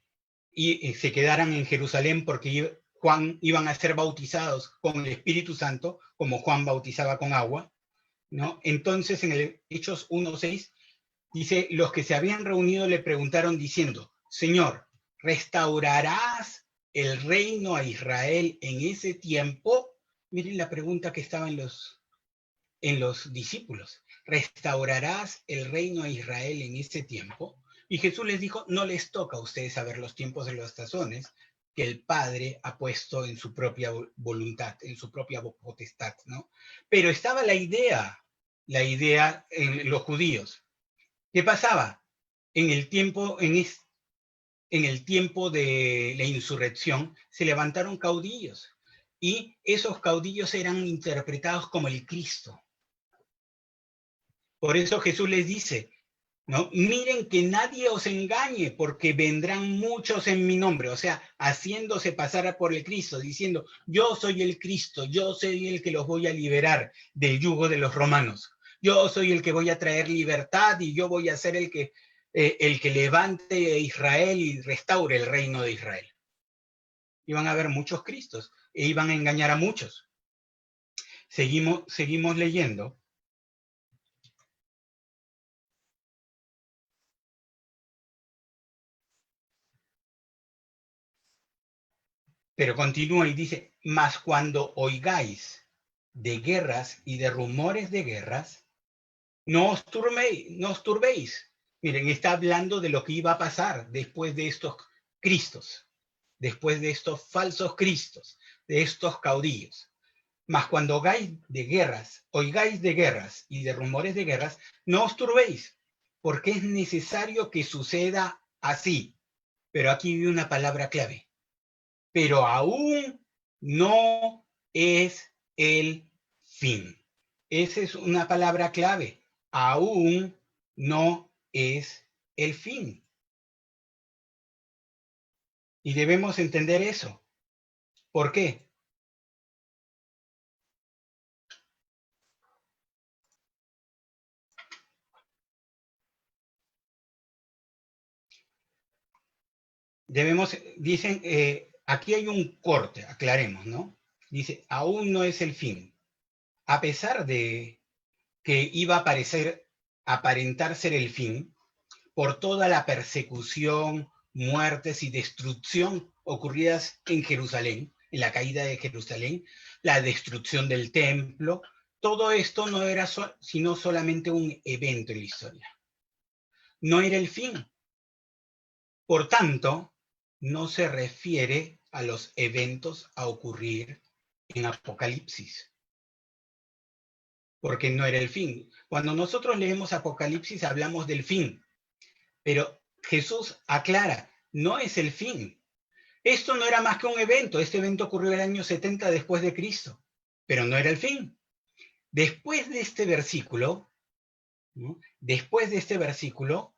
se quedaran en Jerusalén porque Juan iban a ser bautizados con el Espíritu Santo, como Juan bautizaba con agua, ¿no? Entonces en el Hechos 1:6 dice, los que se habían reunido le preguntaron diciendo, Señor, ¿restaurarás el reino a Israel en ese tiempo? Miren la pregunta que estaba en los discípulos. ¿Restaurarás el reino a Israel en ese tiempo? Y Jesús les dijo, no les toca a ustedes saber los tiempos de las sazones que el Padre ha puesto en su propia voluntad, en su propia potestad, ¿no? Pero estaba la idea en los judíos. ¿Qué pasaba? En el tiempo de la insurrección se levantaron caudillos y esos caudillos eran interpretados como el Cristo. Por eso Jesús les dice, ¿no? Miren que nadie os engañe, porque vendrán muchos en mi nombre, o sea, haciéndose pasar por el Cristo, diciendo, yo soy el Cristo, yo soy el que los voy a liberar del yugo de los romanos, yo soy el que voy a traer libertad y yo voy a ser el que levante a Israel y restaure el reino de Israel. Iban a haber muchos Cristos e iban a engañar a muchos. Seguimos leyendo. Pero continúa y dice, mas cuando oigáis de guerras y de rumores de guerras, no os turbéis. Miren, está hablando de lo que iba a pasar después de estos cristos, después de estos falsos cristos, de estos caudillos. Mas cuando oigáis de guerras y de rumores de guerras, no os turbéis, porque es necesario que suceda así. Pero aquí viene una palabra clave. Pero aún no es el fin. Esa es una palabra clave. Aún no es el fin. Y debemos entender eso. ¿Por qué? Dicen, aquí hay un corte, aclaremos, ¿no? Dice, aún no es el fin. A pesar de que iba a aparentar ser el fin, por toda la persecución, muertes y destrucción ocurridas en Jerusalén, en la caída de Jerusalén, la destrucción del templo, todo esto no era sino solamente un evento en la historia. No era el fin. Por tanto, no se refiere a los eventos a ocurrir en Apocalipsis, porque no era el fin. Cuando nosotros leemos Apocalipsis hablamos del fin, pero Jesús aclara, no es el fin. Esto no era más que un evento. Este evento ocurrió el año 70 después de Cristo, pero no era el fin. Después de este versículo, ¿no? Después de este versículo,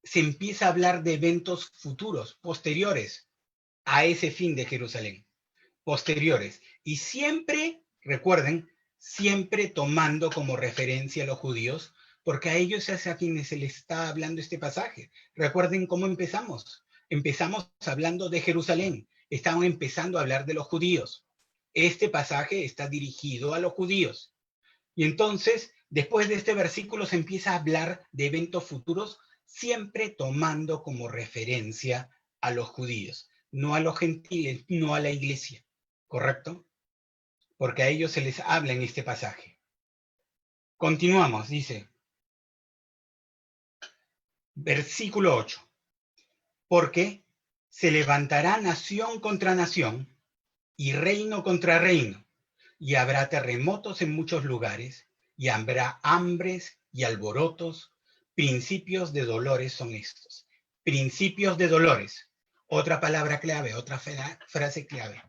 se empieza a hablar de eventos futuros, posteriores a ese fin de Jerusalén, posteriores. Y siempre, recuerden, siempre tomando como referencia a los judíos, porque a ellos es a quienes se les está hablando este pasaje. Recuerden cómo empezamos. Empezamos hablando de Jerusalén. Estamos empezando a hablar de los judíos. Este pasaje está dirigido a los judíos. Y entonces, después de este versículo, se empieza a hablar de eventos futuros, siempre tomando como referencia a los judíos, no a los gentiles, no a la iglesia. ¿Correcto? Porque a ellos se les habla en este pasaje. Continuamos, dice, versículo 8. Porque se levantará nación contra nación y reino contra reino, y habrá terremotos en muchos lugares, y habrá hambres y alborotos, Principios de dolores son estos. Principios de dolores. Otra palabra clave, otra frase clave.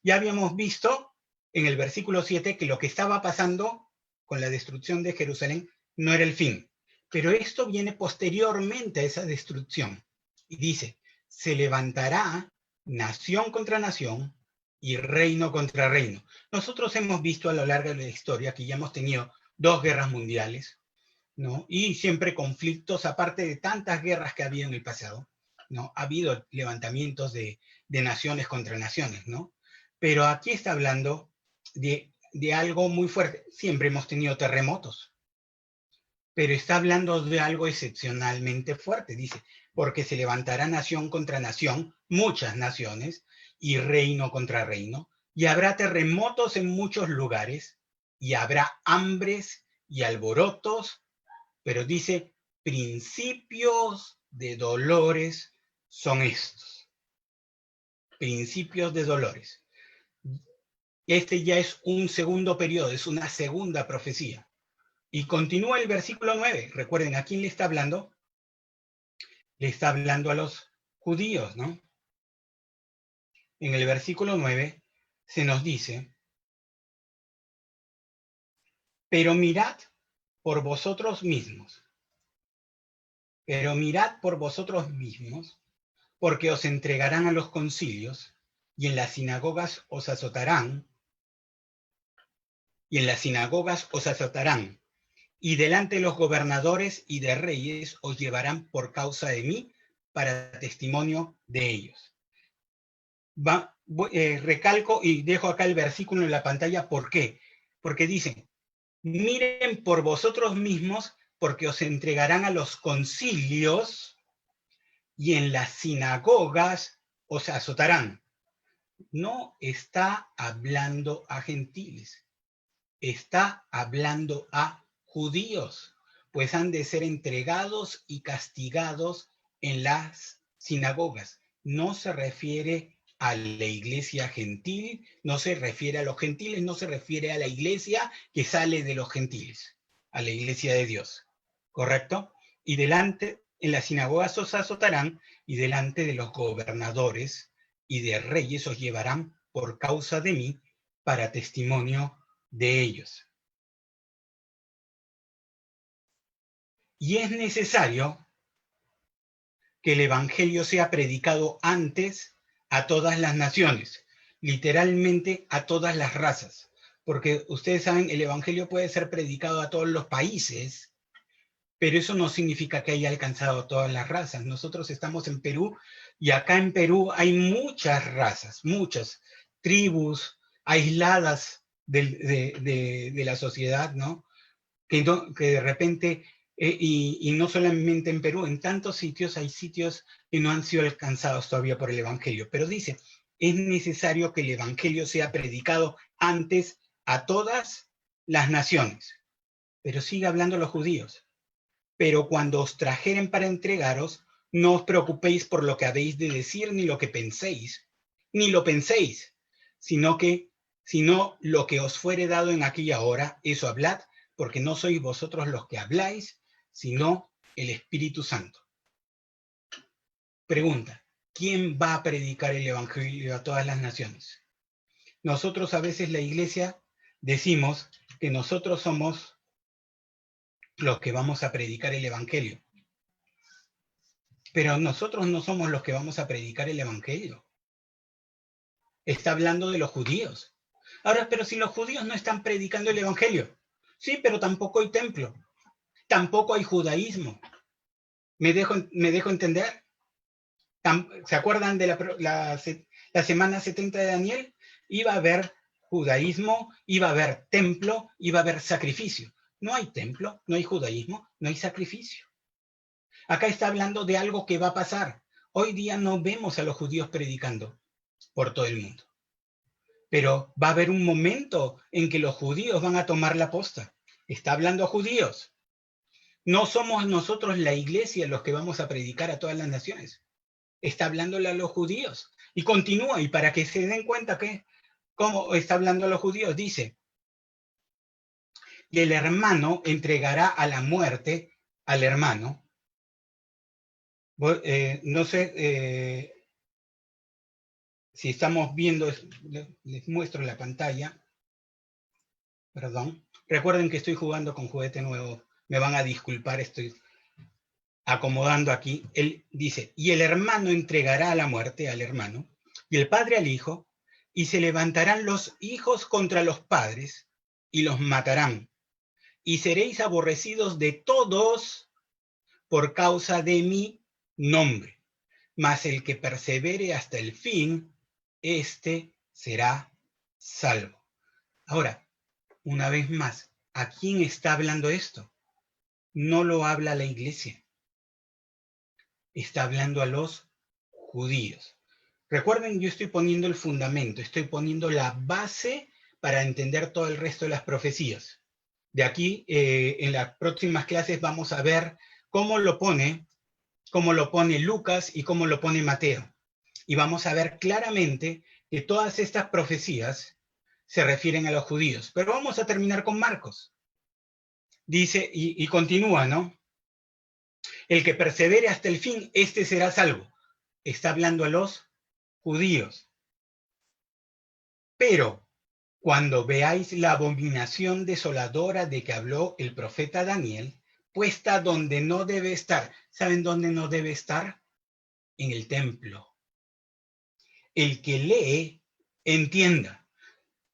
Ya habíamos visto en el versículo 7 que lo que estaba pasando con la destrucción de Jerusalén no era el fin. Pero esto viene posteriormente a esa destrucción. Y dice, se levantará nación contra nación y reino contra reino. Nosotros hemos visto a lo largo de la historia que ya hemos tenido 2 guerras mundiales, ¿no? Y siempre conflictos, aparte de tantas guerras que ha habido en el pasado, ¿no? Ha habido levantamientos de naciones contra naciones, ¿no? Pero aquí está hablando de algo muy fuerte. Siempre hemos tenido terremotos, pero está hablando de algo excepcionalmente fuerte. Dice, porque se levantará nación contra nación, muchas naciones, y reino contra reino, y habrá terremotos en muchos lugares, y habrá hambres y alborotos, pero dice, principios de dolores son estos. Principios de dolores. Este ya es un segundo periodo, es una segunda profecía. Y continúa el versículo 9. Recuerden, ¿a quién le está hablando? Le está hablando a los judíos, ¿no? En el versículo 9 se nos dice, pero mirad por vosotros mismos, porque os entregarán a los concilios, y en las sinagogas os azotarán, y delante de los gobernadores y de reyes os llevarán por causa de mí, para testimonio de ellos. Recalco y dejo acá el versículo en la pantalla. ¿Por qué? Porque dicen, miren por vosotros mismos, porque os entregarán a los concilios y en las sinagogas os azotarán. No está hablando a gentiles, está hablando a judíos, pues han de ser entregados y castigados en las sinagogas. No se refiere a la iglesia gentil, no se refiere a los gentiles, no se refiere a la iglesia que sale de los gentiles, a la iglesia de Dios, ¿correcto? Y delante, en las sinagogas os azotarán, y delante de los gobernadores y de reyes os llevarán por causa de mí, para testimonio de ellos. Y es necesario que el evangelio sea predicado antes a todas las naciones, literalmente a todas las razas, porque ustedes saben, el evangelio puede ser predicado a todos los países, pero eso no significa que haya alcanzado a todas las razas. Nosotros estamos en Perú y acá en Perú hay muchas razas, muchas tribus aisladas de la sociedad, ¿no? Que de repente, y no solamente en Perú, en tantos sitios hay sitios que no han sido alcanzados todavía por el Evangelio. Pero dice, es necesario que el Evangelio sea predicado antes a todas las naciones. Pero sigue hablando los judíos. Pero cuando os trajeren para entregaros, no os preocupéis por lo que habéis de decir, ni lo que penséis, ni lo penséis, sino lo que os fuere dado en aquella hora, eso hablad, porque no sois vosotros los que habláis, sino el Espíritu Santo. Pregunta, ¿quién va a predicar el Evangelio a todas las naciones? Nosotros a veces, la iglesia, decimos que nosotros somos los que vamos a predicar el Evangelio. Pero nosotros no somos los que vamos a predicar el Evangelio. Está hablando de los judíos. Ahora, pero si los judíos no están predicando el Evangelio, sí, pero tampoco hay templo, tampoco hay judaísmo. ¿Me dejo entender? ¿Se acuerdan de la semana 70 de Daniel? Iba a haber judaísmo, iba a haber templo, iba a haber sacrificio. No hay templo, no hay judaísmo, no hay sacrificio. Acá está hablando de algo que va a pasar. Hoy día no vemos a los judíos predicando por todo el mundo. Pero va a haber un momento en que los judíos van a tomar la posta. Está hablando a judíos. No somos nosotros, la iglesia, los que vamos a predicar a todas las naciones. Está hablándole a los judíos. Y continúa, y para que se den cuenta que, cómo está hablando a los judíos, dice, y el hermano entregará a la muerte al hermano. No sé si estamos viendo, les muestro la pantalla. Perdón. Recuerden que estoy jugando con juguete nuevo. Me van a disculpar, estoy acomodando aquí. Él dice, y el hermano entregará a la muerte al hermano, y el padre al hijo, y se levantarán los hijos contra los padres, y los matarán. Y seréis aborrecidos de todos por causa de mi nombre. Mas el que persevere hasta el fin, éste será salvo. Ahora, una vez más, ¿a quién está hablando esto? No lo habla la iglesia. Está hablando a los judíos. Recuerden, yo estoy poniendo el fundamento, estoy poniendo la base para entender todo el resto de las profecías. De aquí, en las próximas clases vamos a ver cómo lo pone Lucas y cómo lo pone Mateo. Y vamos a ver claramente que todas estas profecías se refieren a los judíos. Pero vamos a terminar con Marcos. Dice, y continúa, ¿no? El que persevere hasta el fin, este será salvo. Está hablando a los judíos. Pero cuando veáis la abominación desoladora de que habló el profeta Daniel, puesta donde no debe estar. ¿Saben dónde no debe estar? En el templo. El que lee, entienda.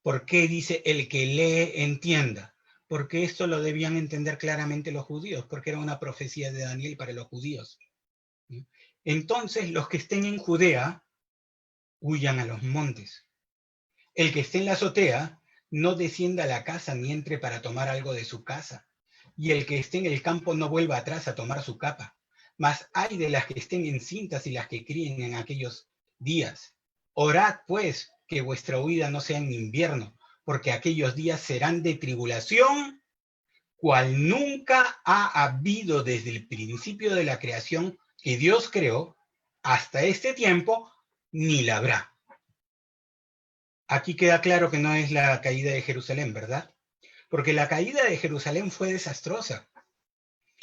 ¿Por qué dice el que lee, entienda? Porque esto lo debían entender claramente los judíos, porque era una profecía de Daniel para los judíos. Entonces, los que estén en Judea, huyan a los montes. El que esté en la azotea, no descienda a la casa ni entre para tomar algo de su casa. Y el que esté en el campo no vuelva atrás a tomar su capa. Mas hay de las que estén encintas y las que críen en aquellos días. Orad, pues, que vuestra huida no sea en invierno, porque aquellos días serán de tribulación, cual nunca ha habido desde el principio de la creación que Dios creó, hasta este tiempo, ni la habrá. Aquí queda claro que no es la caída de Jerusalén, ¿verdad? Porque la caída de Jerusalén fue desastrosa.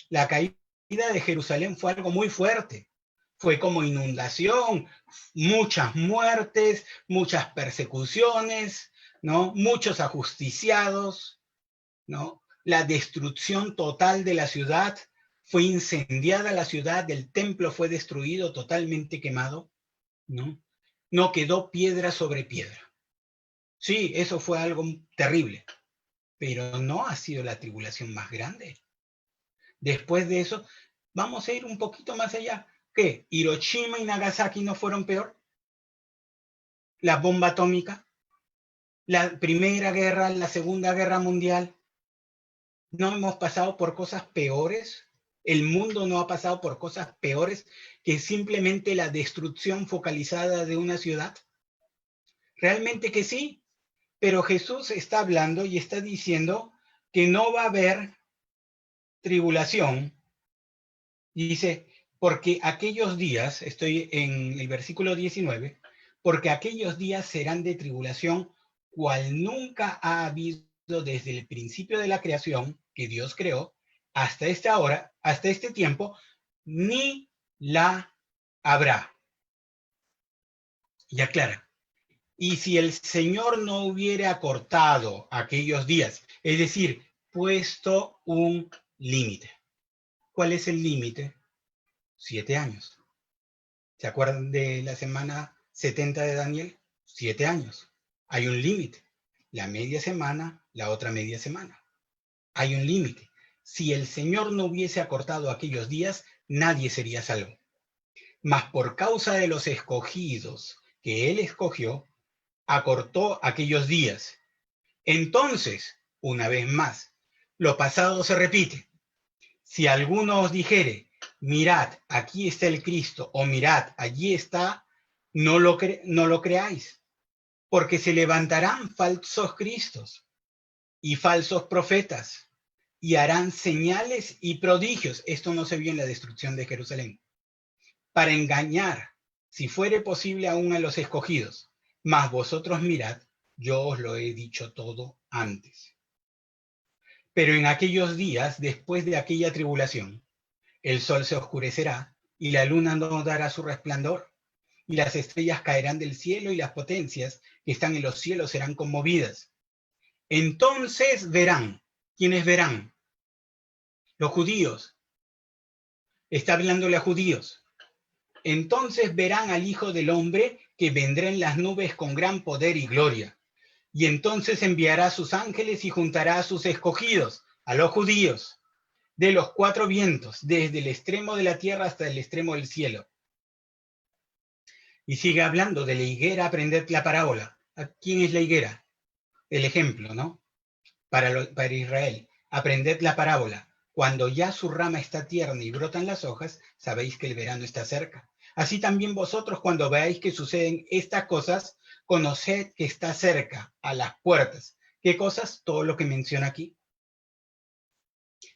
La caída de Jerusalén fue algo muy fuerte. Fue como inundación, muchas muertes, muchas persecuciones, ¿no? Muchos ajusticiados, ¿no? La destrucción total de la ciudad, fue incendiada la ciudad, el templo fue destruido, totalmente quemado, ¿no? No quedó piedra sobre piedra. Sí, eso fue algo terrible, pero no ha sido la tribulación más grande. Después de eso, vamos a ir un poquito más allá. ¿Qué? ¿Hiroshima y Nagasaki no fueron peor? ¿La bomba atómica? ¿La Primera Guerra, la Segunda Guerra Mundial? ¿No hemos pasado por cosas peores? ¿El mundo no ha pasado por cosas peores que simplemente la destrucción focalizada de una ciudad? Realmente que sí, pero Jesús está hablando y está diciendo que no va a haber tribulación. Dice, porque aquellos días, estoy en el versículo 19, porque aquellos días serán de tribulación, cual nunca ha habido desde el principio de la creación que Dios creó, hasta esta hora, hasta este tiempo, ni la habrá. Y aclara, y si el Señor no hubiera acortado aquellos días, es decir, puesto un límite. ¿Cuál es el límite? 7 años. ¿Se acuerdan de la semana 70 de Daniel? 7 años. Hay un límite. La media semana, la otra media semana. Hay un límite. Si el Señor no hubiese acortado aquellos días, nadie sería salvo. Mas por causa de los escogidos que Él escogió, acortó aquellos días. Entonces, una vez más, lo pasado se repite. Si alguno os dijere, mirad, aquí está el Cristo, o mirad, allí está, no lo creáis, porque se levantarán falsos cristos y falsos profetas, y harán señales y prodigios. Esto no se vio en la destrucción de Jerusalén. Para engañar, si fuere posible, aún a los escogidos. Mas vosotros mirad, yo os lo he dicho todo antes. Pero en aquellos días, después de aquella tribulación, El sol se oscurecerá y la luna no dará su resplandor, y las estrellas caerán del cielo y las potencias que están en los cielos serán conmovidas. Entonces verán. ¿Quiénes verán? Los judíos. Está hablándole a judíos. Entonces verán al Hijo del Hombre que vendrá en las nubes con gran poder y gloria. Y entonces enviará a sus ángeles y juntará a sus escogidos, a los judíos, de los cuatro vientos, desde el extremo de la tierra hasta el extremo del cielo. Y sigue hablando de la higuera, aprended la parábola. ¿Quién es la higuera? El ejemplo, ¿no? Para Israel. Aprended la parábola. Cuando ya su rama está tierna y brotan las hojas, sabéis que el verano está cerca. Así también vosotros, cuando veáis que suceden estas cosas, conoced que está cerca, a las puertas. ¿Qué cosas? Todo lo que menciona aquí.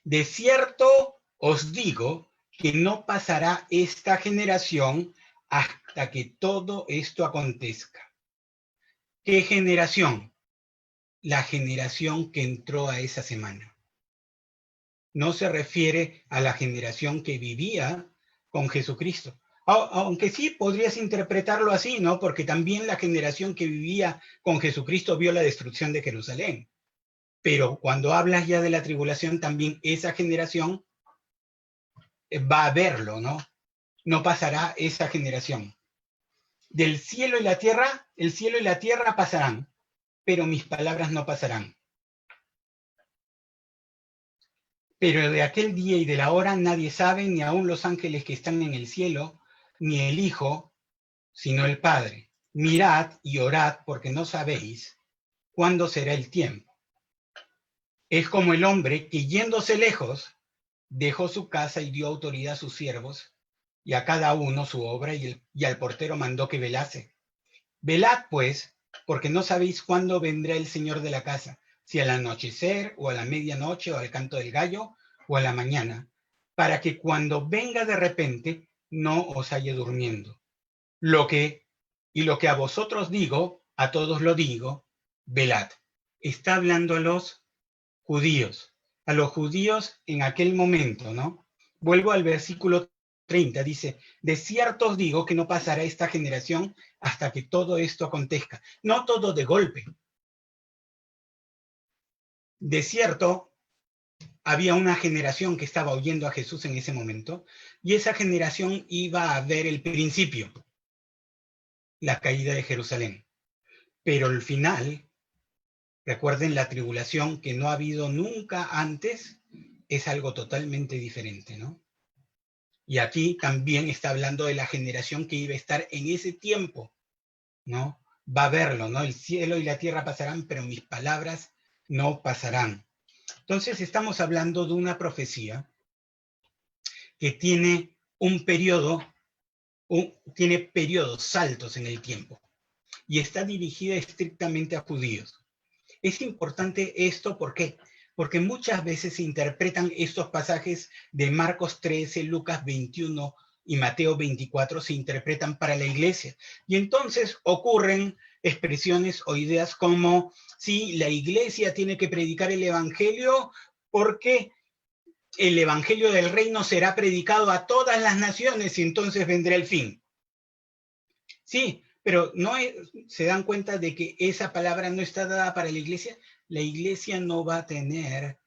De cierto os digo que no pasará esta generación hasta que todo esto acontezca. ¿Qué generación? La generación que entró a esa semana. No se refiere a la generación que vivía con Jesucristo. Aunque sí podrías interpretarlo así, ¿no? Porque también la generación que vivía con Jesucristo vio la destrucción de Jerusalén. Pero cuando hablas ya de la tribulación, también esa generación va a verlo, ¿no? No pasará esa generación. Del cielo y la tierra, el cielo y la tierra pasarán, pero mis palabras no pasarán. Pero de aquel día y de la hora nadie sabe, ni aun los ángeles que están en el cielo, ni el Hijo, sino el Padre. Mirad y orad, porque no sabéis cuándo será el tiempo. Es como el hombre que, yéndose lejos, dejó su casa y dio autoridad a sus siervos, y a cada uno su obra, y al portero mandó que velase. Velad, pues, porque no sabéis cuándo vendrá el Señor de la casa, si al anochecer, o a la medianoche, o al canto del gallo, o a la mañana, para que cuando venga de repente no os halle durmiendo. Lo que a vosotros digo, a todos lo digo, velad. Está hablando a los judíos en aquel momento, ¿no? Vuelvo al versículo 30, dice, de cierto os digo que no pasará esta generación hasta que todo esto acontezca. No todo de golpe. De cierto, había una generación que estaba oyendo a Jesús en ese momento, y esa generación iba a ver el principio, la caída de Jerusalén. Pero el final, recuerden la tribulación que no ha habido nunca antes, es algo totalmente diferente, ¿no? Y aquí también está hablando de la generación que iba a estar en ese tiempo, ¿no? Va a verlo, ¿no? El cielo y la tierra pasarán, pero mis palabras no pasarán. Entonces estamos hablando de una profecía que tiene un periodo, tiene periodos, saltos en el tiempo, y está dirigida estrictamente a judíos. Es importante esto, ¿por qué? Porque muchas veces se interpretan estos pasajes de Marcos 13, Lucas 21 y Mateo 24, se interpretan para la iglesia. Y entonces ocurren expresiones o ideas como, sí, la iglesia tiene que predicar el evangelio porque el evangelio del reino será predicado a todas las naciones y entonces vendrá el fin. Sí, pero no se dan cuenta de que esa palabra no está dada para la iglesia. La iglesia no va a tener,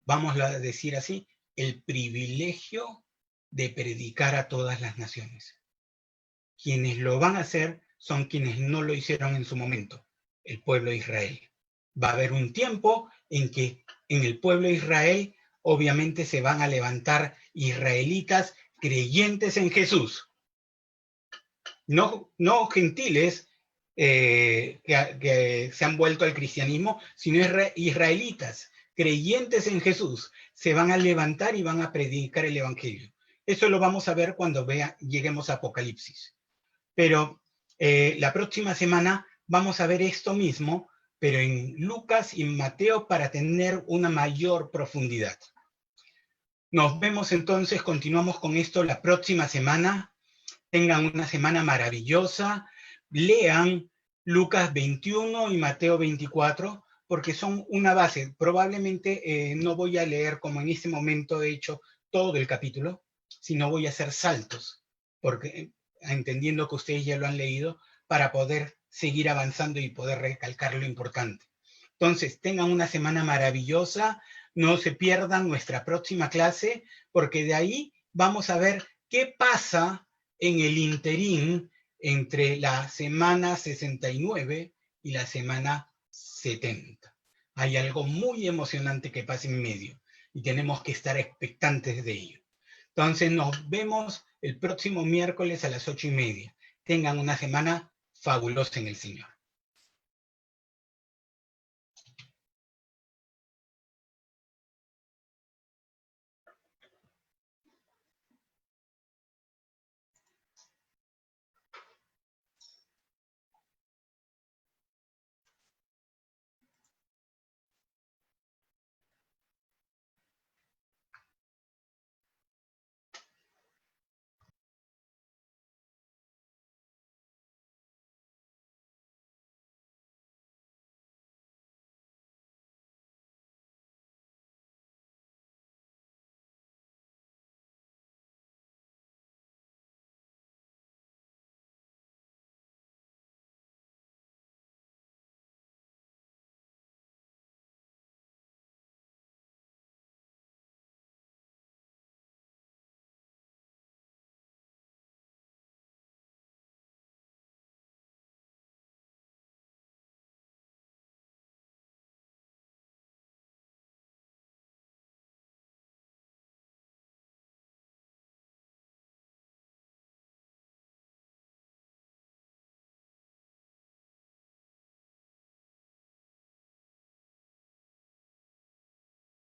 vamos a decir así, el privilegio de predicar a todas las naciones. Quienes lo van a hacer son quienes no lo hicieron en su momento, el pueblo de Israel. Va a haber un tiempo en que en el pueblo de Israel obviamente se van a levantar israelitas creyentes en Jesús. No gentiles que se han vuelto al cristianismo, sino israelitas, creyentes en Jesús, se van a levantar y van a predicar el evangelio. Eso lo vamos a ver cuando lleguemos a Apocalipsis. Pero la próxima semana vamos a ver esto mismo, pero en Lucas y en Mateo para tener una mayor profundidad. Nos vemos entonces, continuamos con esto la próxima semana. Tengan una semana maravillosa, lean Lucas 21 y Mateo 24, porque son una base. Probablemente no voy a leer, como en este momento he hecho, todo el capítulo, sino voy a hacer saltos, porque entendiendo que ustedes ya lo han leído, para poder seguir avanzando y poder recalcar lo importante. Entonces, tengan una semana maravillosa, no se pierdan nuestra próxima clase, porque de ahí vamos a ver qué pasa en el interín entre la semana 69 y la semana 70. Hay algo muy emocionante que pasa en medio y tenemos que estar expectantes de ello. Entonces nos vemos el próximo miércoles a las 8:30. Tengan una semana fabulosa en el Señor.